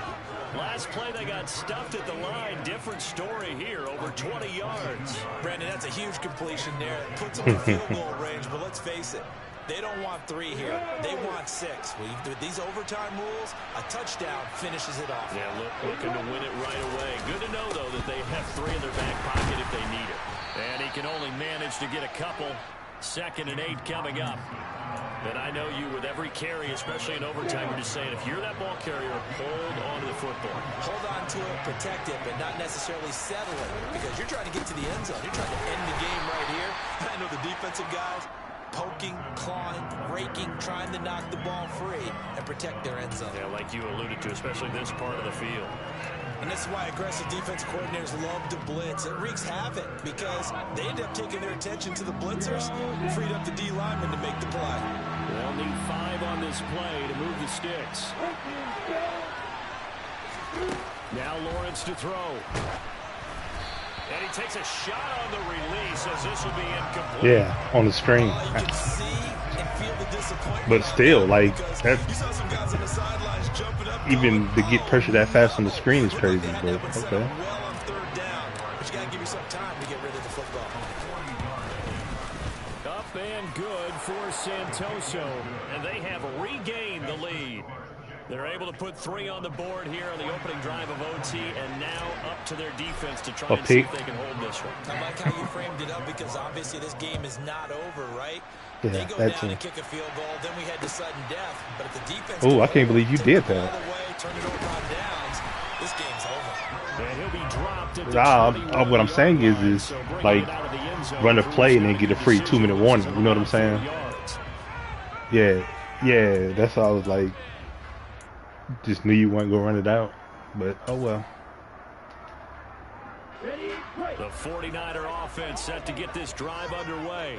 S1: Last play, they got stuffed at the line. Different story here, over 20 yards.
S5: Brandon, that's a huge completion there. It puts them in field goal range, but let's face it, they don't want 3 here. They want 6. With these overtime rules, a touchdown finishes it off.
S1: Yeah, looking to win it right away. Good to know, though, that they have 3 in their back pocket if they need it. And he can only manage to get a couple. 2nd and 8 coming up. And I know you, with every carry, especially in overtime, you're just saying, if you're that ball carrier, hold on to the football.
S5: Hold on to it, protect it, but not necessarily settle it, because you're trying to get to the end zone. You're trying to end the game right here. I know the defensive guys poking, clawing, raking, trying to knock the ball free and protect their end zone.
S1: Yeah, like you alluded to, especially this part of the field.
S5: And this is why aggressive defense coordinators love to blitz. It wreaks havoc because they end up taking their attention to the blitzers, freed up the D lineman to make the play.
S1: They'll need 5 on this play to move the sticks. Now Lawrence to throw. And he takes a shot on the release as this will be incomplete.
S2: Yeah, on the screen.
S5: You can see and feel the disappointment.
S2: But still, like,
S5: You saw some guys on the sidelines jumping up.
S2: even to get pressure that fast on the screen is crazy. But okay.
S5: Well on 3rd down, but you got to give yourself time to get rid of the football.
S1: Up and good for Santoso, and they have regained the lead. They're able to put 3 on the board here on the opening drive of OT, and now up to their defense to try and see if they can hold this one.
S5: I like how you framed it up because obviously this game is not over, right?
S2: Yeah,
S5: they go down and kick a field goal, then we head to sudden death. But if the defense...
S2: Oh, I can't believe you did that.
S5: Turn it over on downs, this game's over.
S1: And he'll be dropped at
S2: what I'm saying is like, run a play and then get a free 2-minute warning. You know what I'm saying? Yeah, that's all I was like. Just knew you weren't going to run it out. But, oh well.
S1: The 49er offense set to get this drive underway.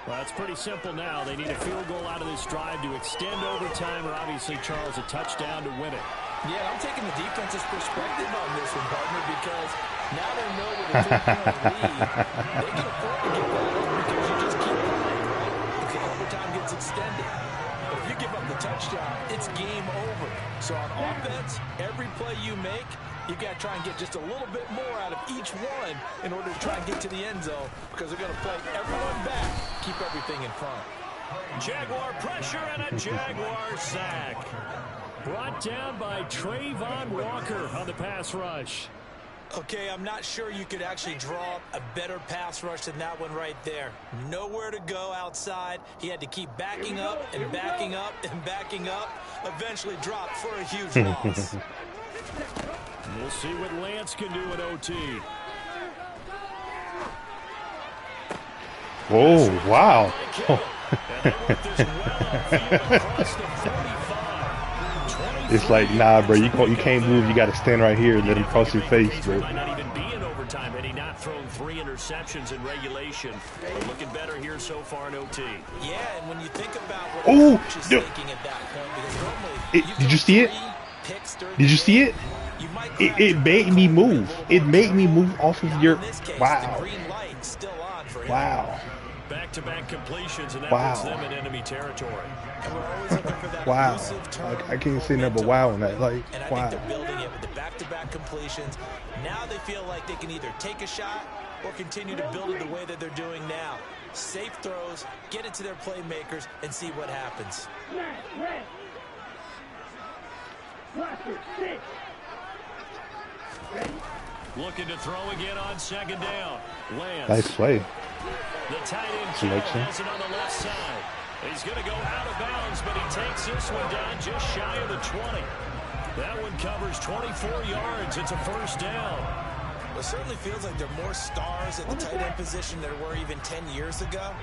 S1: Well, it's pretty simple now. They need a field goal out of this drive to extend overtime, or obviously, Charles, a touchdown to win it.
S5: Yeah, I'm taking the defense's perspective on this one, partner, because now they know with a 3-point lead, they can afford to give that up because you just keep playing, right? Because overtime gets extended. But if you give up the touchdown, it's game over. So on offense, every play you make, you've got to try and get just a little bit more out of each one in order to try and get to the end zone because they're going to play everyone back, keep everything in front.
S1: Jaguar pressure and a Jaguar sack. Brought down by Trayvon Walker on the pass rush.
S5: Okay, I'm not sure you could actually draw up a better pass rush than that one right there. Nowhere to go outside. He had to keep backing up and backing up and backing up. Eventually dropped for a huge loss.
S1: We'll see what Lance can do in OT.
S2: Oh, wow. It's like, nah, bro, you can't move. You got to stand right here and let him cross your face, bro.
S1: Might not even be in overtime had he not thrown 3 interceptions in regulation. But looking better here so far in OT.
S5: Yeah, and when you think about what the coach is thinking at that point, because normally
S2: did you see it? Did you see it? It made me move. It made me move off of your... Wow. Wow.
S1: Back-to-back completions, and that puts them in enemy territory.
S5: And we're always looking for that
S2: wow.
S5: elusive
S2: I can't say nothing but wow on that. Like,
S5: and I
S2: wow.
S5: think they're building it with the back-to-back completions. Now they feel like they can either take a shot or continue to build it the way that they're doing now. Safe throws, get it to their playmakers, and see what happens.
S1: Looking to throw again on second down. Lance.
S2: Nice play.
S1: The tight end
S2: Selection.
S1: has it on the left side. He's going to go out of bounds, but he takes this one down just shy of the 20. That one covers 24 yards. It's a first down.
S5: It certainly feels like there are more stars at the tight end position than there were even 10 years ago.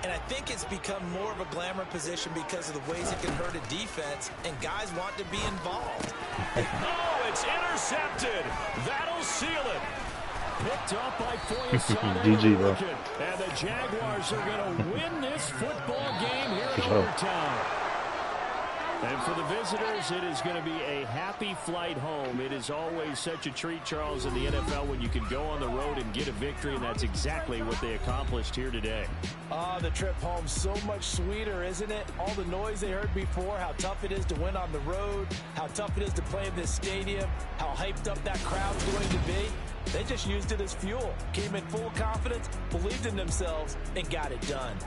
S5: And I think it's become more of a glamour position because of the ways it can hurt a defense, and guys want to be involved.
S1: Oh, it's intercepted. That'll seal it. Picked up by Foyesade.
S2: GG, bro.
S1: And the Jaguars are going to win this football game here in
S2: sure.
S1: overtime. And for the visitors, it is going to be a happy flight home. It is always such a treat, Charles, in the NFL when you can go on the road and get a victory, and that's exactly what they accomplished here today.
S5: The trip home so much sweeter, isn't it? All the noise they heard before, how tough it is to win on the road, how tough it is to play in this stadium, how hyped up that crowd's going to be. They just used it as fuel, came in full confidence, believed in themselves, and got it done.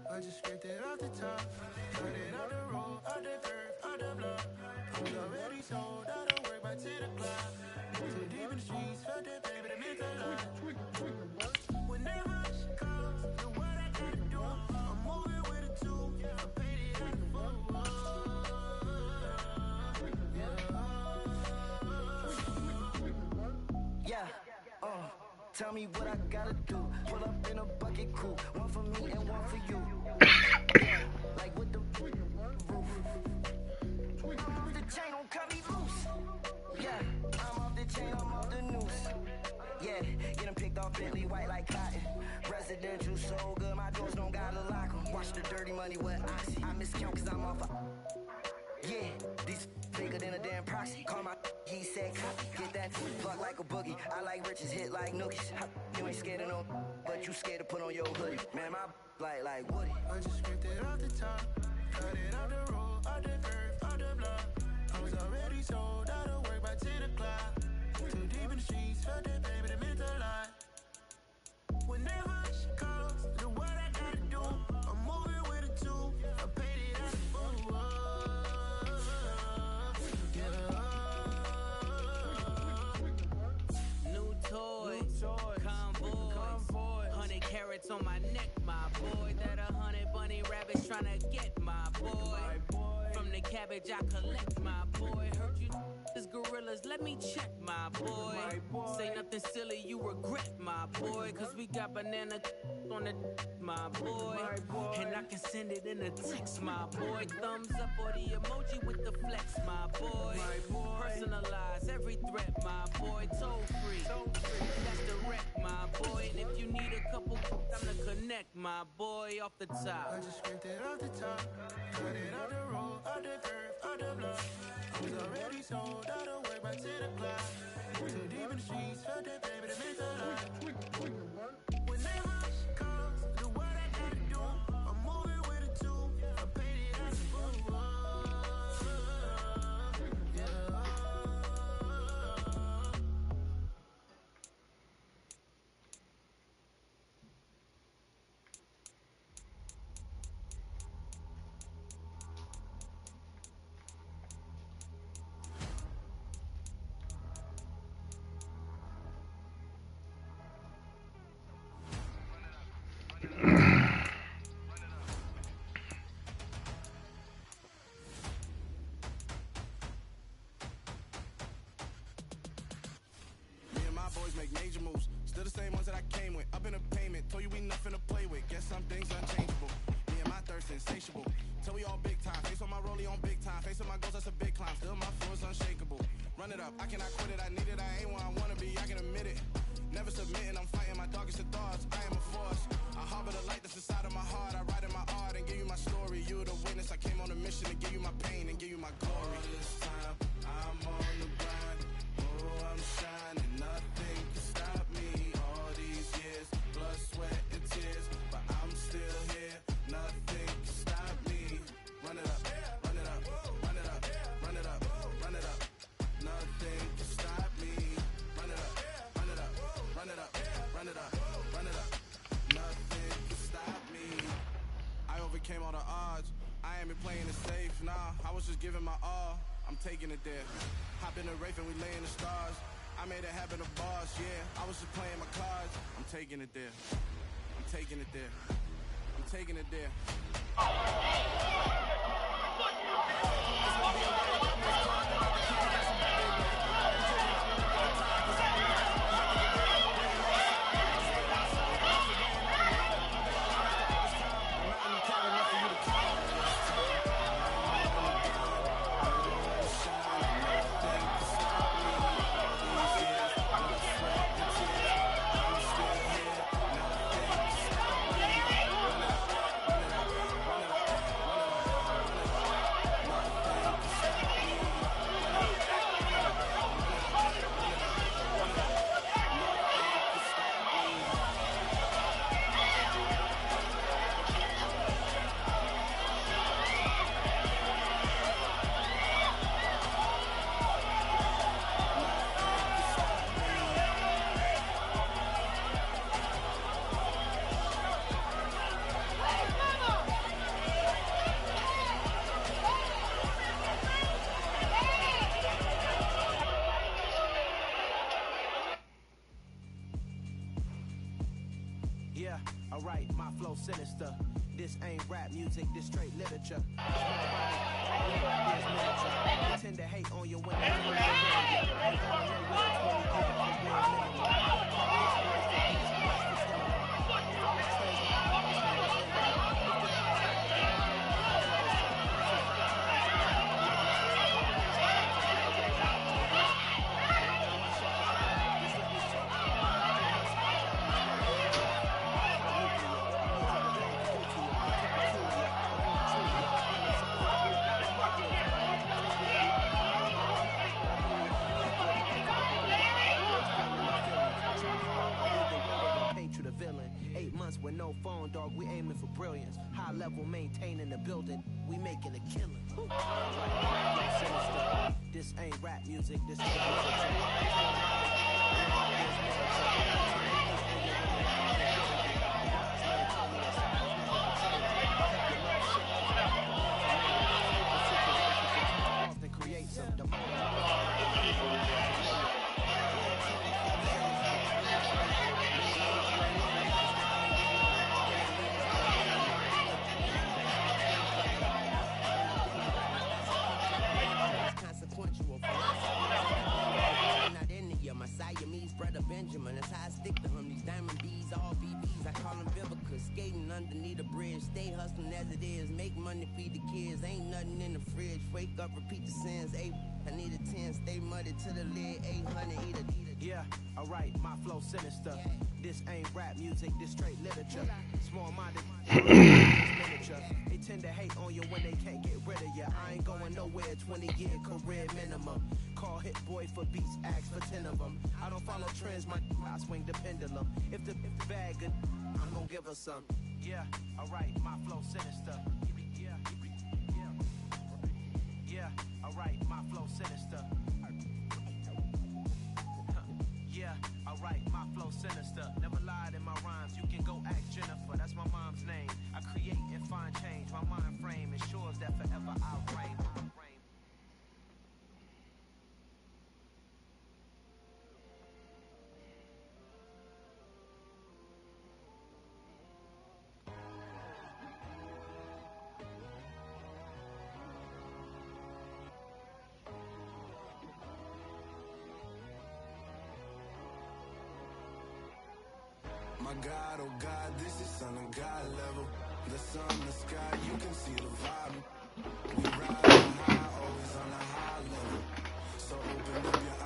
S7: I just scraped it off the top, cut it out the road, out the curve, out the block. I was already sold, I don't work by 10 o'clock. Too deep in the streets, felt that baby, that meant a lot. Whenever she calls, do what I gotta do. I'm moving with a two, I paid it out the fool. Yeah, tell me what I gotta do. Pull up in a bucket crew, one for me and one for you. Like with the roof. The chain don't cut me loose. Yeah, I'm off the chain, I'm off the noose. Yeah, getting picked off Bentley white like cotton. Residential so good, my doors don't gotta lock 'em. Watch the dirty money with oxy. I miscount cause I'm off a... Yeah, these bigger than a damn proxy. Call my he said copy. Get that plug like a boogie. I like riches, hit like nookies. You ain't scared of no, but you scared to put on your hoodie. Man, my like Woody. I just scraped it off the top, cut it out the road, out the curve, out the block. I was already sold, out of work by 10 o'clock. Too deep in the streets, felt that baby, that meant a lot. Whenever she calls, do what I gotta do. I'm moving with a two, I paid it out the fool.
S8: New toys, convoys, 100 carats on my neck, my boy. That 100 bunny rabbits tryna get my boy. From the cabbage I collect, my boy. Heard you is gorillas, let me check, my boy. Say nothing silly, you regret, my boy. Cause we got banana on the my boy. And I can send it in a text, my boy. Thumbs up or the emoji with the flex, my boy. Personalize every threat, my boy. Toll free, that's the wreck, my boy. And if you need a couple, I'm to connect, my boy, off the top.
S7: I just scraped it off the top, cut it out the road, out the curve, out the block. I was already sold, out of work by 10 o'clock. Too deep in the streets, felt that baby, that meant a lot. Whenever she calls, do what I gotta do. I'm moving with a two, I paid it out the fool.
S9: up. I cannot quit it, I need it, I ain't where I wanna be, I can admit it. Never submitting, I'm fighting my darkest of thoughts. I am a force. I harbor the light that's inside of my heart. I write in my art and give you my story. You're the witness. I came on a mission to give you my pain and give you my glory. All this time, I'm on the grind. Oh, I'm shining. Nothing can stop me. All these years, blood, sweat, and tears, but I'm still here. Nothing can stop me. Run it up, run it up, run it up, run it up, run it up. Nothing can stop me. Run it up, run it up, run it up, run it up, run it up. Nothing can stop me. I overcame all the odds. I ain't been playing it safe, nah. I was just giving my all. I'm taking it there. Hop in the Wraith and we lay in the stars. I made it happen, the boss, yeah. I was just playing my cards. I'm taking it there. I'm taking it there. I'm taking it there.
S10: Yeah, alright, my flow sinister. This ain't rap music, this straight literature. They tend to hate on you when they with no phone, dog, we aiming for brilliance. High level, maintaining the building, we making a killing. This ain't rap music, this is create some Benjamin, that's how I stick to him. These diamond bees, all BBs, I call them biblicals. Skating underneath the bridge, stay hustling as it is. Make money, feed the kids, ain't nothing in the fridge. Wake up, repeat the sins. I need a 10, stay muddy to the lid. 800, eat a. Yeah, alright, my flow sinister. This ain't rap music, this straight literature. Small-minded, they tend to hate on you when they can't get rid of you. I ain't going nowhere, 20-year career minimum. Call Hit Boy for beats, ask for 10 of them. I don't follow trends, I swing the pendulum. If the bag good, I'm gonna give her some. Yeah, alright, my flow sinister. Yeah, alright, my flow sinister. Yeah, alright, my flow sinister. Never lied in my rhymes, you can go ask Jennifer, that's my mom's name. I create and find change, my mind frame ensures that forever I'll reign.
S9: My God, oh God, this is son of God level. The sun, the sky, you can see the vibe. We ride high, always on a high level. So open up your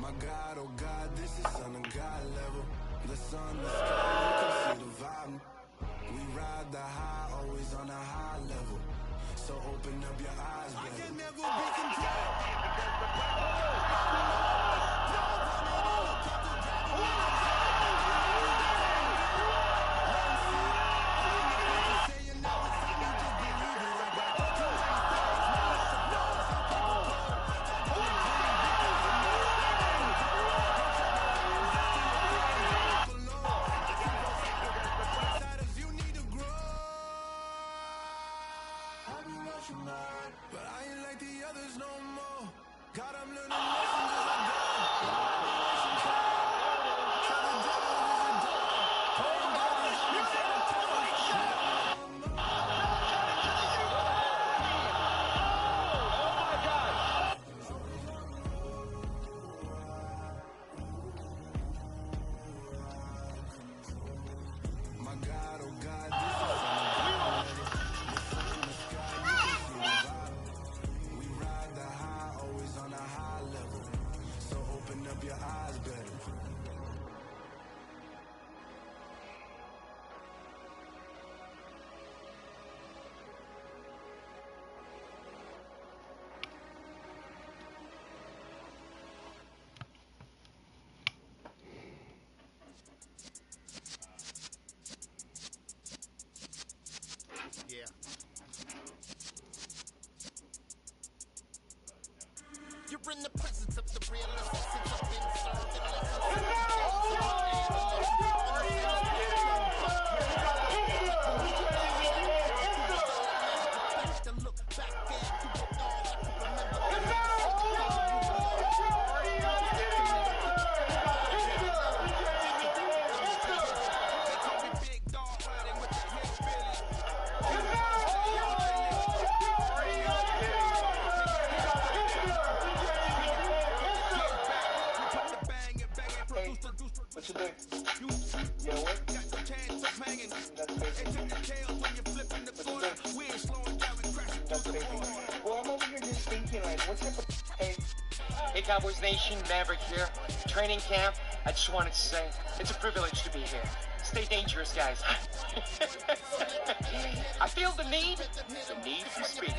S9: My God, oh God, this is on a God level. The sun, the sky, you can see the vibe. We ride the high, always on a high level. So open up your eyes, baby. I can never be controlled. But I ain't like the others no more. God, I'm learning lessons as I go. My God, oh God, this is up your eyes, baby. Yeah. You're in the presence of the realest essence of being served and lessons. Look back there to what all I can remember. They call me Big Dog riding with the hillbilly.
S11: What you think? You know what? Got the chance of hanging. That's crazy. When you're flipping the corner, we ain't slowing down, we crashing through the board. Well, I'm over here just thinking, like, what type of...
S12: Hey, Cowboys Nation, Maverick here. Training camp, I just wanted to say, it's a privilege to be here. Stay dangerous, guys. I feel the need for speed.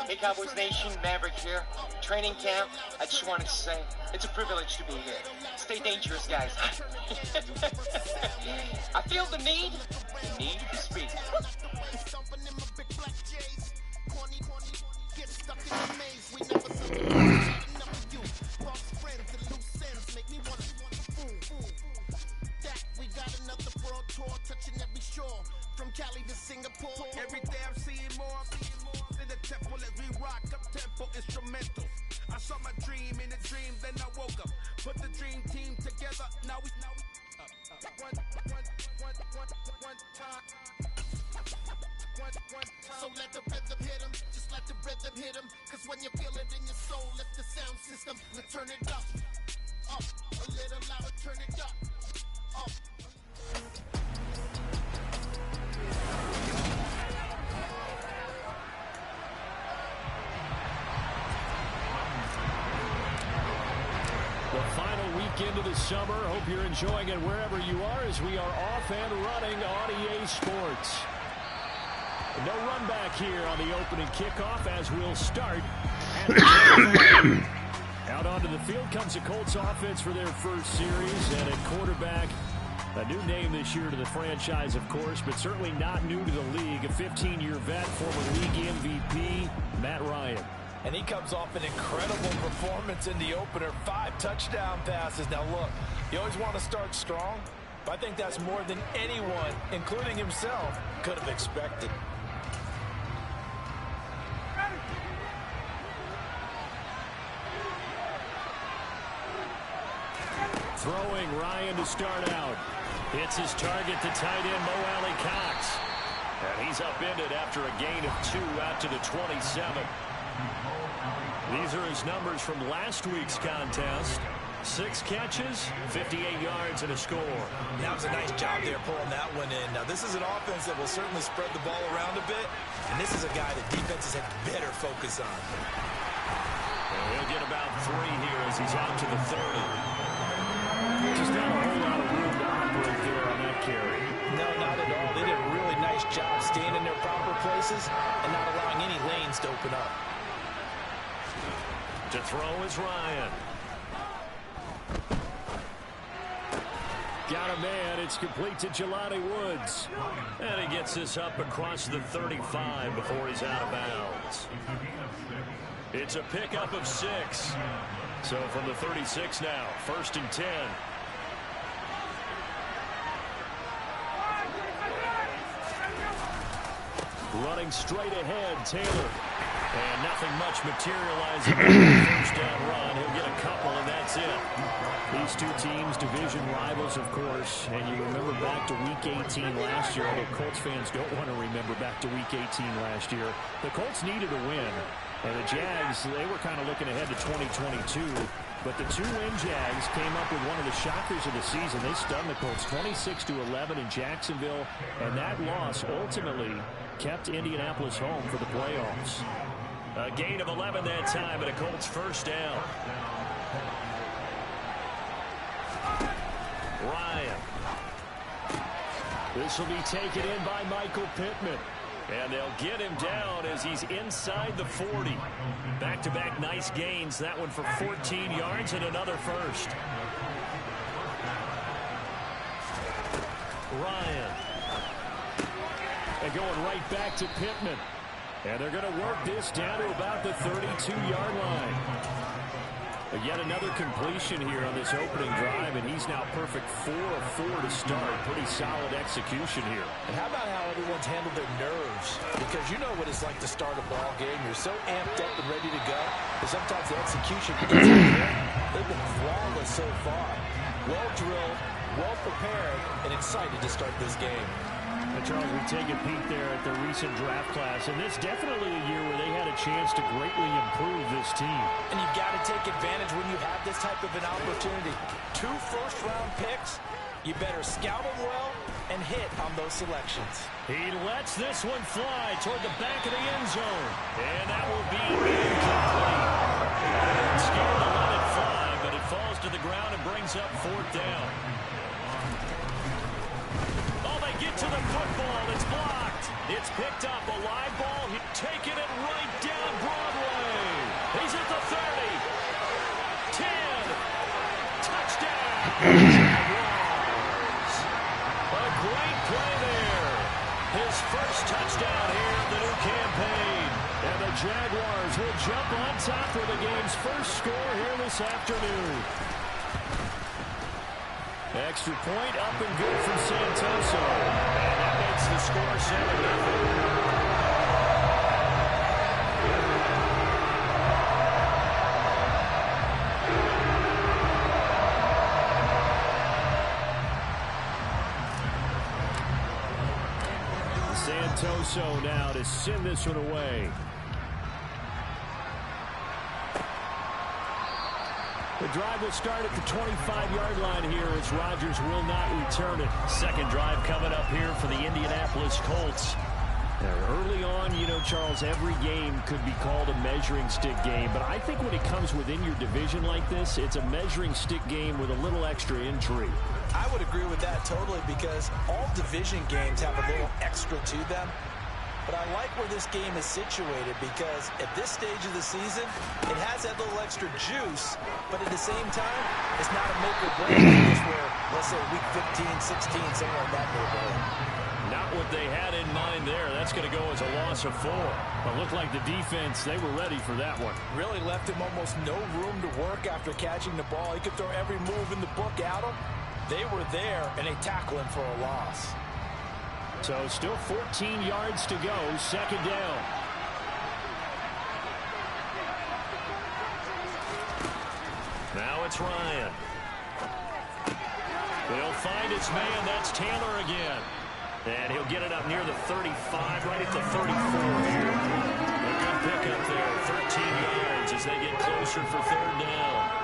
S12: Hey, Cowboys Nation, Maverick here. Training camp, I just wanted to say, it's a privilege to be here. Stay dangerous, guys. I feel the need for speed.
S9: We got another world tour touching every shore, from Cali to Singapore. Every day I'm seeing more in the temple as we rock up tempo instrumentals. I saw my dream in a dream, then I woke up. Put the dream team together. Now we one time. So let the rhythm hit 'em, just let the rhythm hit 'em. Cause when you feel it in your soul, lift the sound system. Let's turn it up, a little louder, turn it up.
S1: The final weekend of the summer. Hope you're enjoying it wherever you are as we are off and running on EA Sports. No run back here on the opening kickoff as we'll start at the 25. Out onto the field comes the Colts offense for their first series, and at quarterback, a new name this year to the franchise, of course, but certainly not new to the league. A 15-year vet, former league MVP, Matt Ryan.
S5: And he comes off an incredible performance in the opener. 5 touchdown passes. Now, look, you always want to start strong, but I think that's more than anyone, including himself, could have expected.
S1: Throwing Ryan to start out. Hits his target to tight end Mo Alley Cox. And he's upended after a gain of 2 out to the 27. These are his numbers from last week's contest. 6 catches, 58 yards, and a score.
S5: That was a nice job there pulling that one in. Now, this is an offense that will certainly spread the ball around a bit, and this is a guy that defenses had better focus on.
S1: And he'll get about 3 here as he He's out to the 30. Just not a whole lot of room to operate there on that carry.
S5: No, not at all. They did a really nice job staying in their proper places and not allowing any lanes to open up.
S1: To throw is Ryan. Got a man. It's complete to Jelani Woods. And he gets this up across the 35 before he's out of bounds. It's a pickup of 6. So from the 36 now, 1st and 10. Running straight ahead, Taylor. And nothing much materializing on the first down run. He'll get a couple, and that's it. These two teams, division rivals, of course. And you remember back to Week 18 last year, although Colts fans don't want to remember back to Week 18 last year. The Colts needed a win. And the Jags, they were kind of looking ahead to 2022. But the two-win Jags came up with one of the shockers of the season. They stunned the Colts 26-11 in Jacksonville. And that loss ultimately kept Indianapolis home for the playoffs. A gain of 11 that time, and a Colts first down. Ryan. This will be taken in by Michael Pittman. And they'll get him down as he's inside the 40. Back-to-back nice gains. That one for 14 yards and another first. Ryan. And going right back to Pittman. And they're going to work this down to about the 32-yard line. Yet another completion here on this opening drive, and he's now perfect 4 of 4 to start. Pretty solid execution here.
S5: And how about how everyone's handled their nerves? Because you know what it's like to start a ball game. You're so amped up and ready to go, but sometimes the execution gets in there. They've been flawless so far. Well drilled, well prepared, and excited to start this game.
S1: And Charles, we take a peek there at the recent draft class, and this definitely a year where they had a chance to greatly improve this team.
S5: And you've got to take advantage when you have this type of an opportunity. 2 first-round picks, you better scout them well and hit on those selections.
S1: He lets this one fly toward the back of the end zone, and that will be incomplete. Scared to let it fly, but it falls to the ground and brings up 4th down. Get to the football. It's blocked. It's picked up. A live ball. He's taking it right down Broadway. He's at the 30. 10. Touchdown. Jaguars. A great play there. His first touchdown here in the new campaign. And the Jaguars will jump on top for the game's first score here this afternoon. Extra point up and good from Santoso. And that makes the score 7-0. Santoso now to send this one away. The drive will start at the 25-yard line here as Rodgers will not return it. Second drive coming up here for the Indianapolis Colts. Early on, you know, Charles, every game could be called a measuring stick game. But I think when it comes within your division like this, it's a measuring stick game with a little extra intrigue.
S5: I would agree with that totally because all division games have a little extra to them. But I like where this game is situated because at this stage of the season, it has that little extra juice, but at the same time, it's not a make or break. It's where, let's say, week 15, 16, somewhere in that neighborhood.
S1: Not what they had in mind there. That's going to go as a loss of 4. But looked like the defense, they were ready for that one.
S5: Really left him almost no room to work after catching the ball. He could throw every move in the book at him. They were there, and they tackle him for a loss.
S1: So still 14 yards to go, second down. Now it's Ryan. He'll find his man. That's Taylor again. And he'll get it up near the 35, right at the 34 here. A good pickup there, 13 yards as they get closer for third down.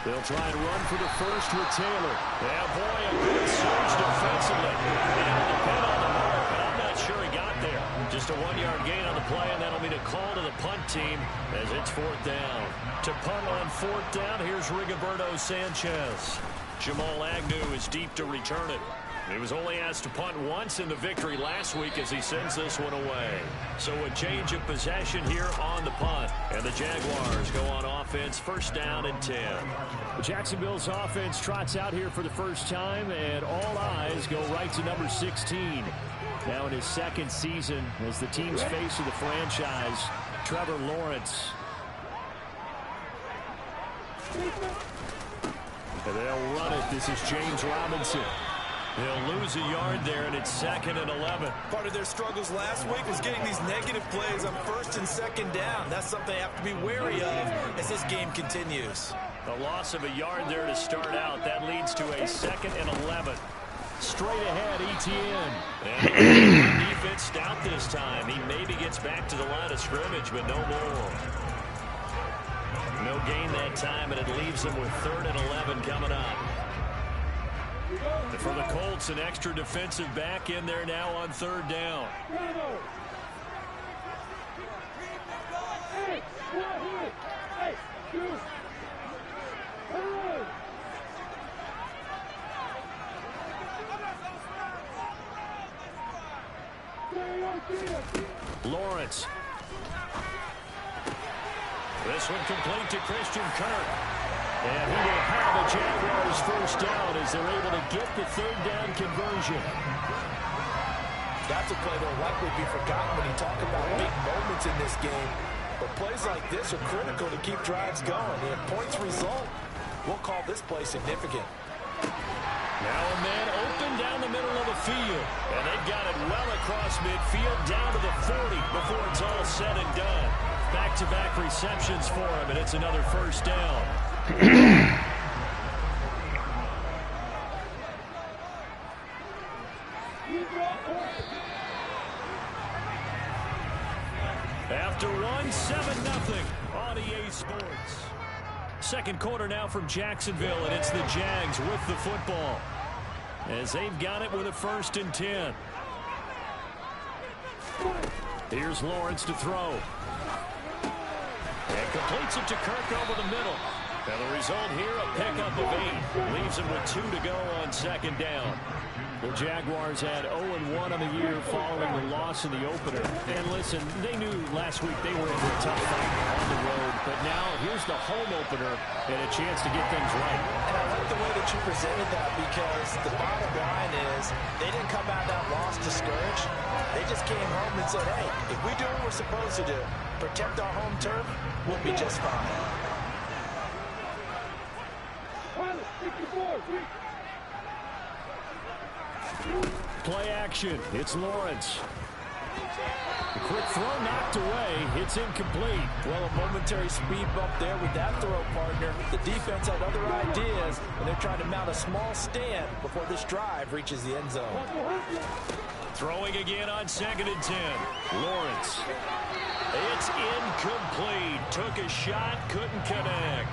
S1: They'll try and run for the first with Taylor. Yeah, boy, a good surge defensively. Able to pin on the mark, but I'm not sure he got there. Just a 1-yard gain on the play, and that'll mean a call to the punt team as it's 4th down. To punt on 4th down, here's Rigoberto Sanchez. Jamal Agnew is deep to return it. He was only asked to punt once in the victory last week as he sends this one away. So a change of possession here on the punt. And the Jaguars go on offense, 1st down and 10.
S13: Jacksonville's offense trots out here for the first time, and all eyes go right to number 16. Now in his 2nd season as the team's face of the franchise, Trevor Lawrence.
S1: And they'll run it. This is James Robinson. They'll lose a yard there, and it's 2nd and 11.
S5: Part of their struggles last week was getting these negative plays on 1st and 2nd down. That's something they have to be wary of as this game continues.
S1: A loss of a yard there to start out. That leads to a 2nd and 11.
S13: Straight ahead, Etienne.
S1: And the defense stout this time. He maybe gets back to the line of scrimmage, but no more. No gain that time, and it leaves them with 3rd and 11 coming up. For the Colts, an extra defensive back in there now on 3rd down. Lawrence. This one complete to Christian Kirk. And he will have the Jaguars 1st down as they're able to get the 3rd down conversion.
S5: That's a play that will likely be forgotten when you talk about big moments in this game. But plays like this are critical to keep drives going. If points result, we'll call this play significant.
S1: Now a man open down the middle of the field. And they've got it well across midfield down to the 40 before it's all said and done. Back-to-back receptions for him, and it's another 1st down. After one, 7-0 on EA Sports. 2nd quarter now from Jacksonville, and it's the Jags with the football as they've got it with a 1st and 10. Here's Lawrence to throw. And completes it to Kirk over the middle. And the result here, a pickup of 8. Leaves him with 2 to go on 2nd down. The Jaguars had 0-1 on the year following the loss in the opener. And listen, they knew last week they were in for a tough fight on the road. But now here's the home opener and a chance to get things right.
S5: And I like the way that you presented that because the bottom line is they didn't come out of that loss discouraged. They just came home and said, hey, if we do what we're supposed to do, protect our home turf, we'll be just fine.
S13: Play action. It's Lawrence. The quick throw knocked away. It's incomplete.
S5: Well, a momentary speed bump there with that throw, partner. The defense had other ideas, and they're trying to mount a small stand before this drive reaches the end zone.
S1: Throwing again on 2nd and 10. Lawrence. It's incomplete. Took a shot, couldn't connect.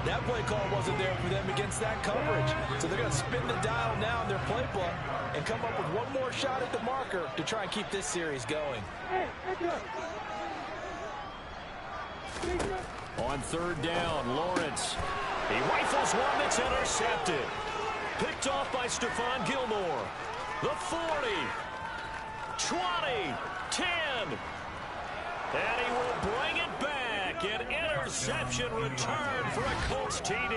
S5: That play call wasn't there for them against that coverage. So they're going to spin the dial now in their playbook and come up with one more shot at the marker to try and keep this series going.
S1: On 3rd down, Lawrence. He rifles one that's intercepted. Picked off by Stephon Gilmore. The 40, 20, 10. And he will bring it back. An interception return for a Colts TD.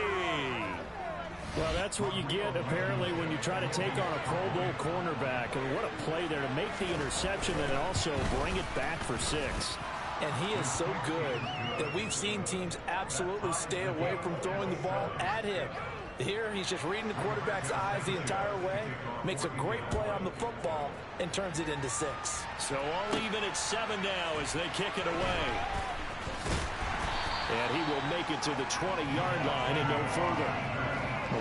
S13: Well, that's what you get, apparently, when you try to take on a Pro Bowl cornerback. And what a play there to make the interception and also bring it back for 6.
S5: And he is so good that we've seen teams absolutely stay away from throwing the ball at him. Here, he's just reading the quarterback's eyes the entire way, makes a great play on the football, and turns it into 6.
S1: So all even at 7 now as they kick it away. And he will make it to the 20-yard line and no further.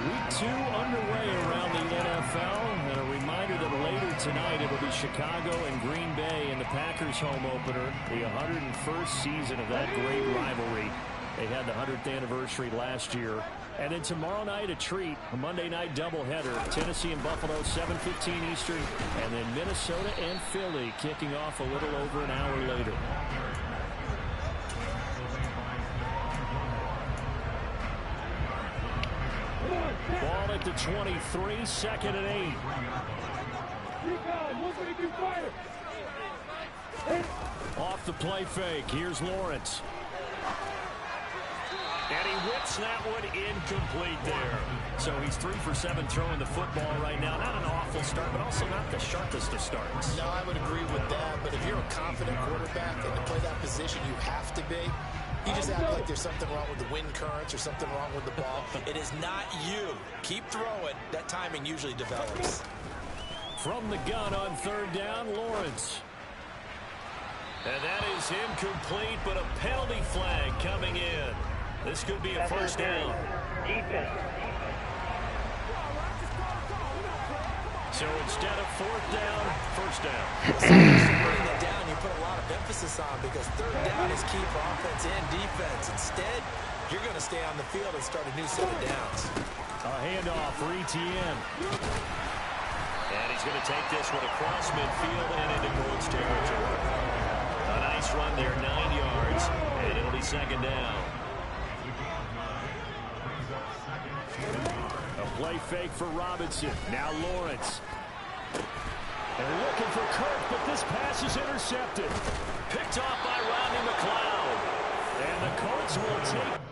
S13: Week 2 underway around the NFL. And a reminder that later tonight it will be Chicago and Green Bay in the Packers home opener. The 101st season of that great rivalry. They had the 100th anniversary last year. And then tomorrow night, a treat, a Monday night doubleheader. Tennessee and Buffalo, 7:15 Eastern. And then Minnesota and Philly kicking off a little over an hour later. Ball at the 23, 2nd and 8. Off the play fake, here's Lawrence. And he whips that one incomplete there. So he's 3 for 7 throwing the football right now. Not an awful start, but also not the sharpest of starts.
S4: No, I would agree with that. But if you're a confident quarterback and to play that position, you have to be. You just act like there's something wrong with the wind currents or something wrong with the ball. It is not you. Keep throwing. That timing usually develops.
S13: From the gun on 3rd down, Lawrence. And that is incomplete, but a penalty flag coming in. This could be a first down. So instead of 4th down, first down.
S4: Bring that down, you put a lot of emphasis on because 3rd down is key for offense and defense. Instead, you're going to stay on the field and start a new set of downs.
S13: A handoff for Etienne. And he's going to take this one across midfield and into Colts territory. A nice run there, 9 yards, and it'll be 2nd down. A play fake for Robinson. Now Lawrence. They're looking for Kirk, but this pass is intercepted. Picked off by Rodney McLeod. And the Colts will take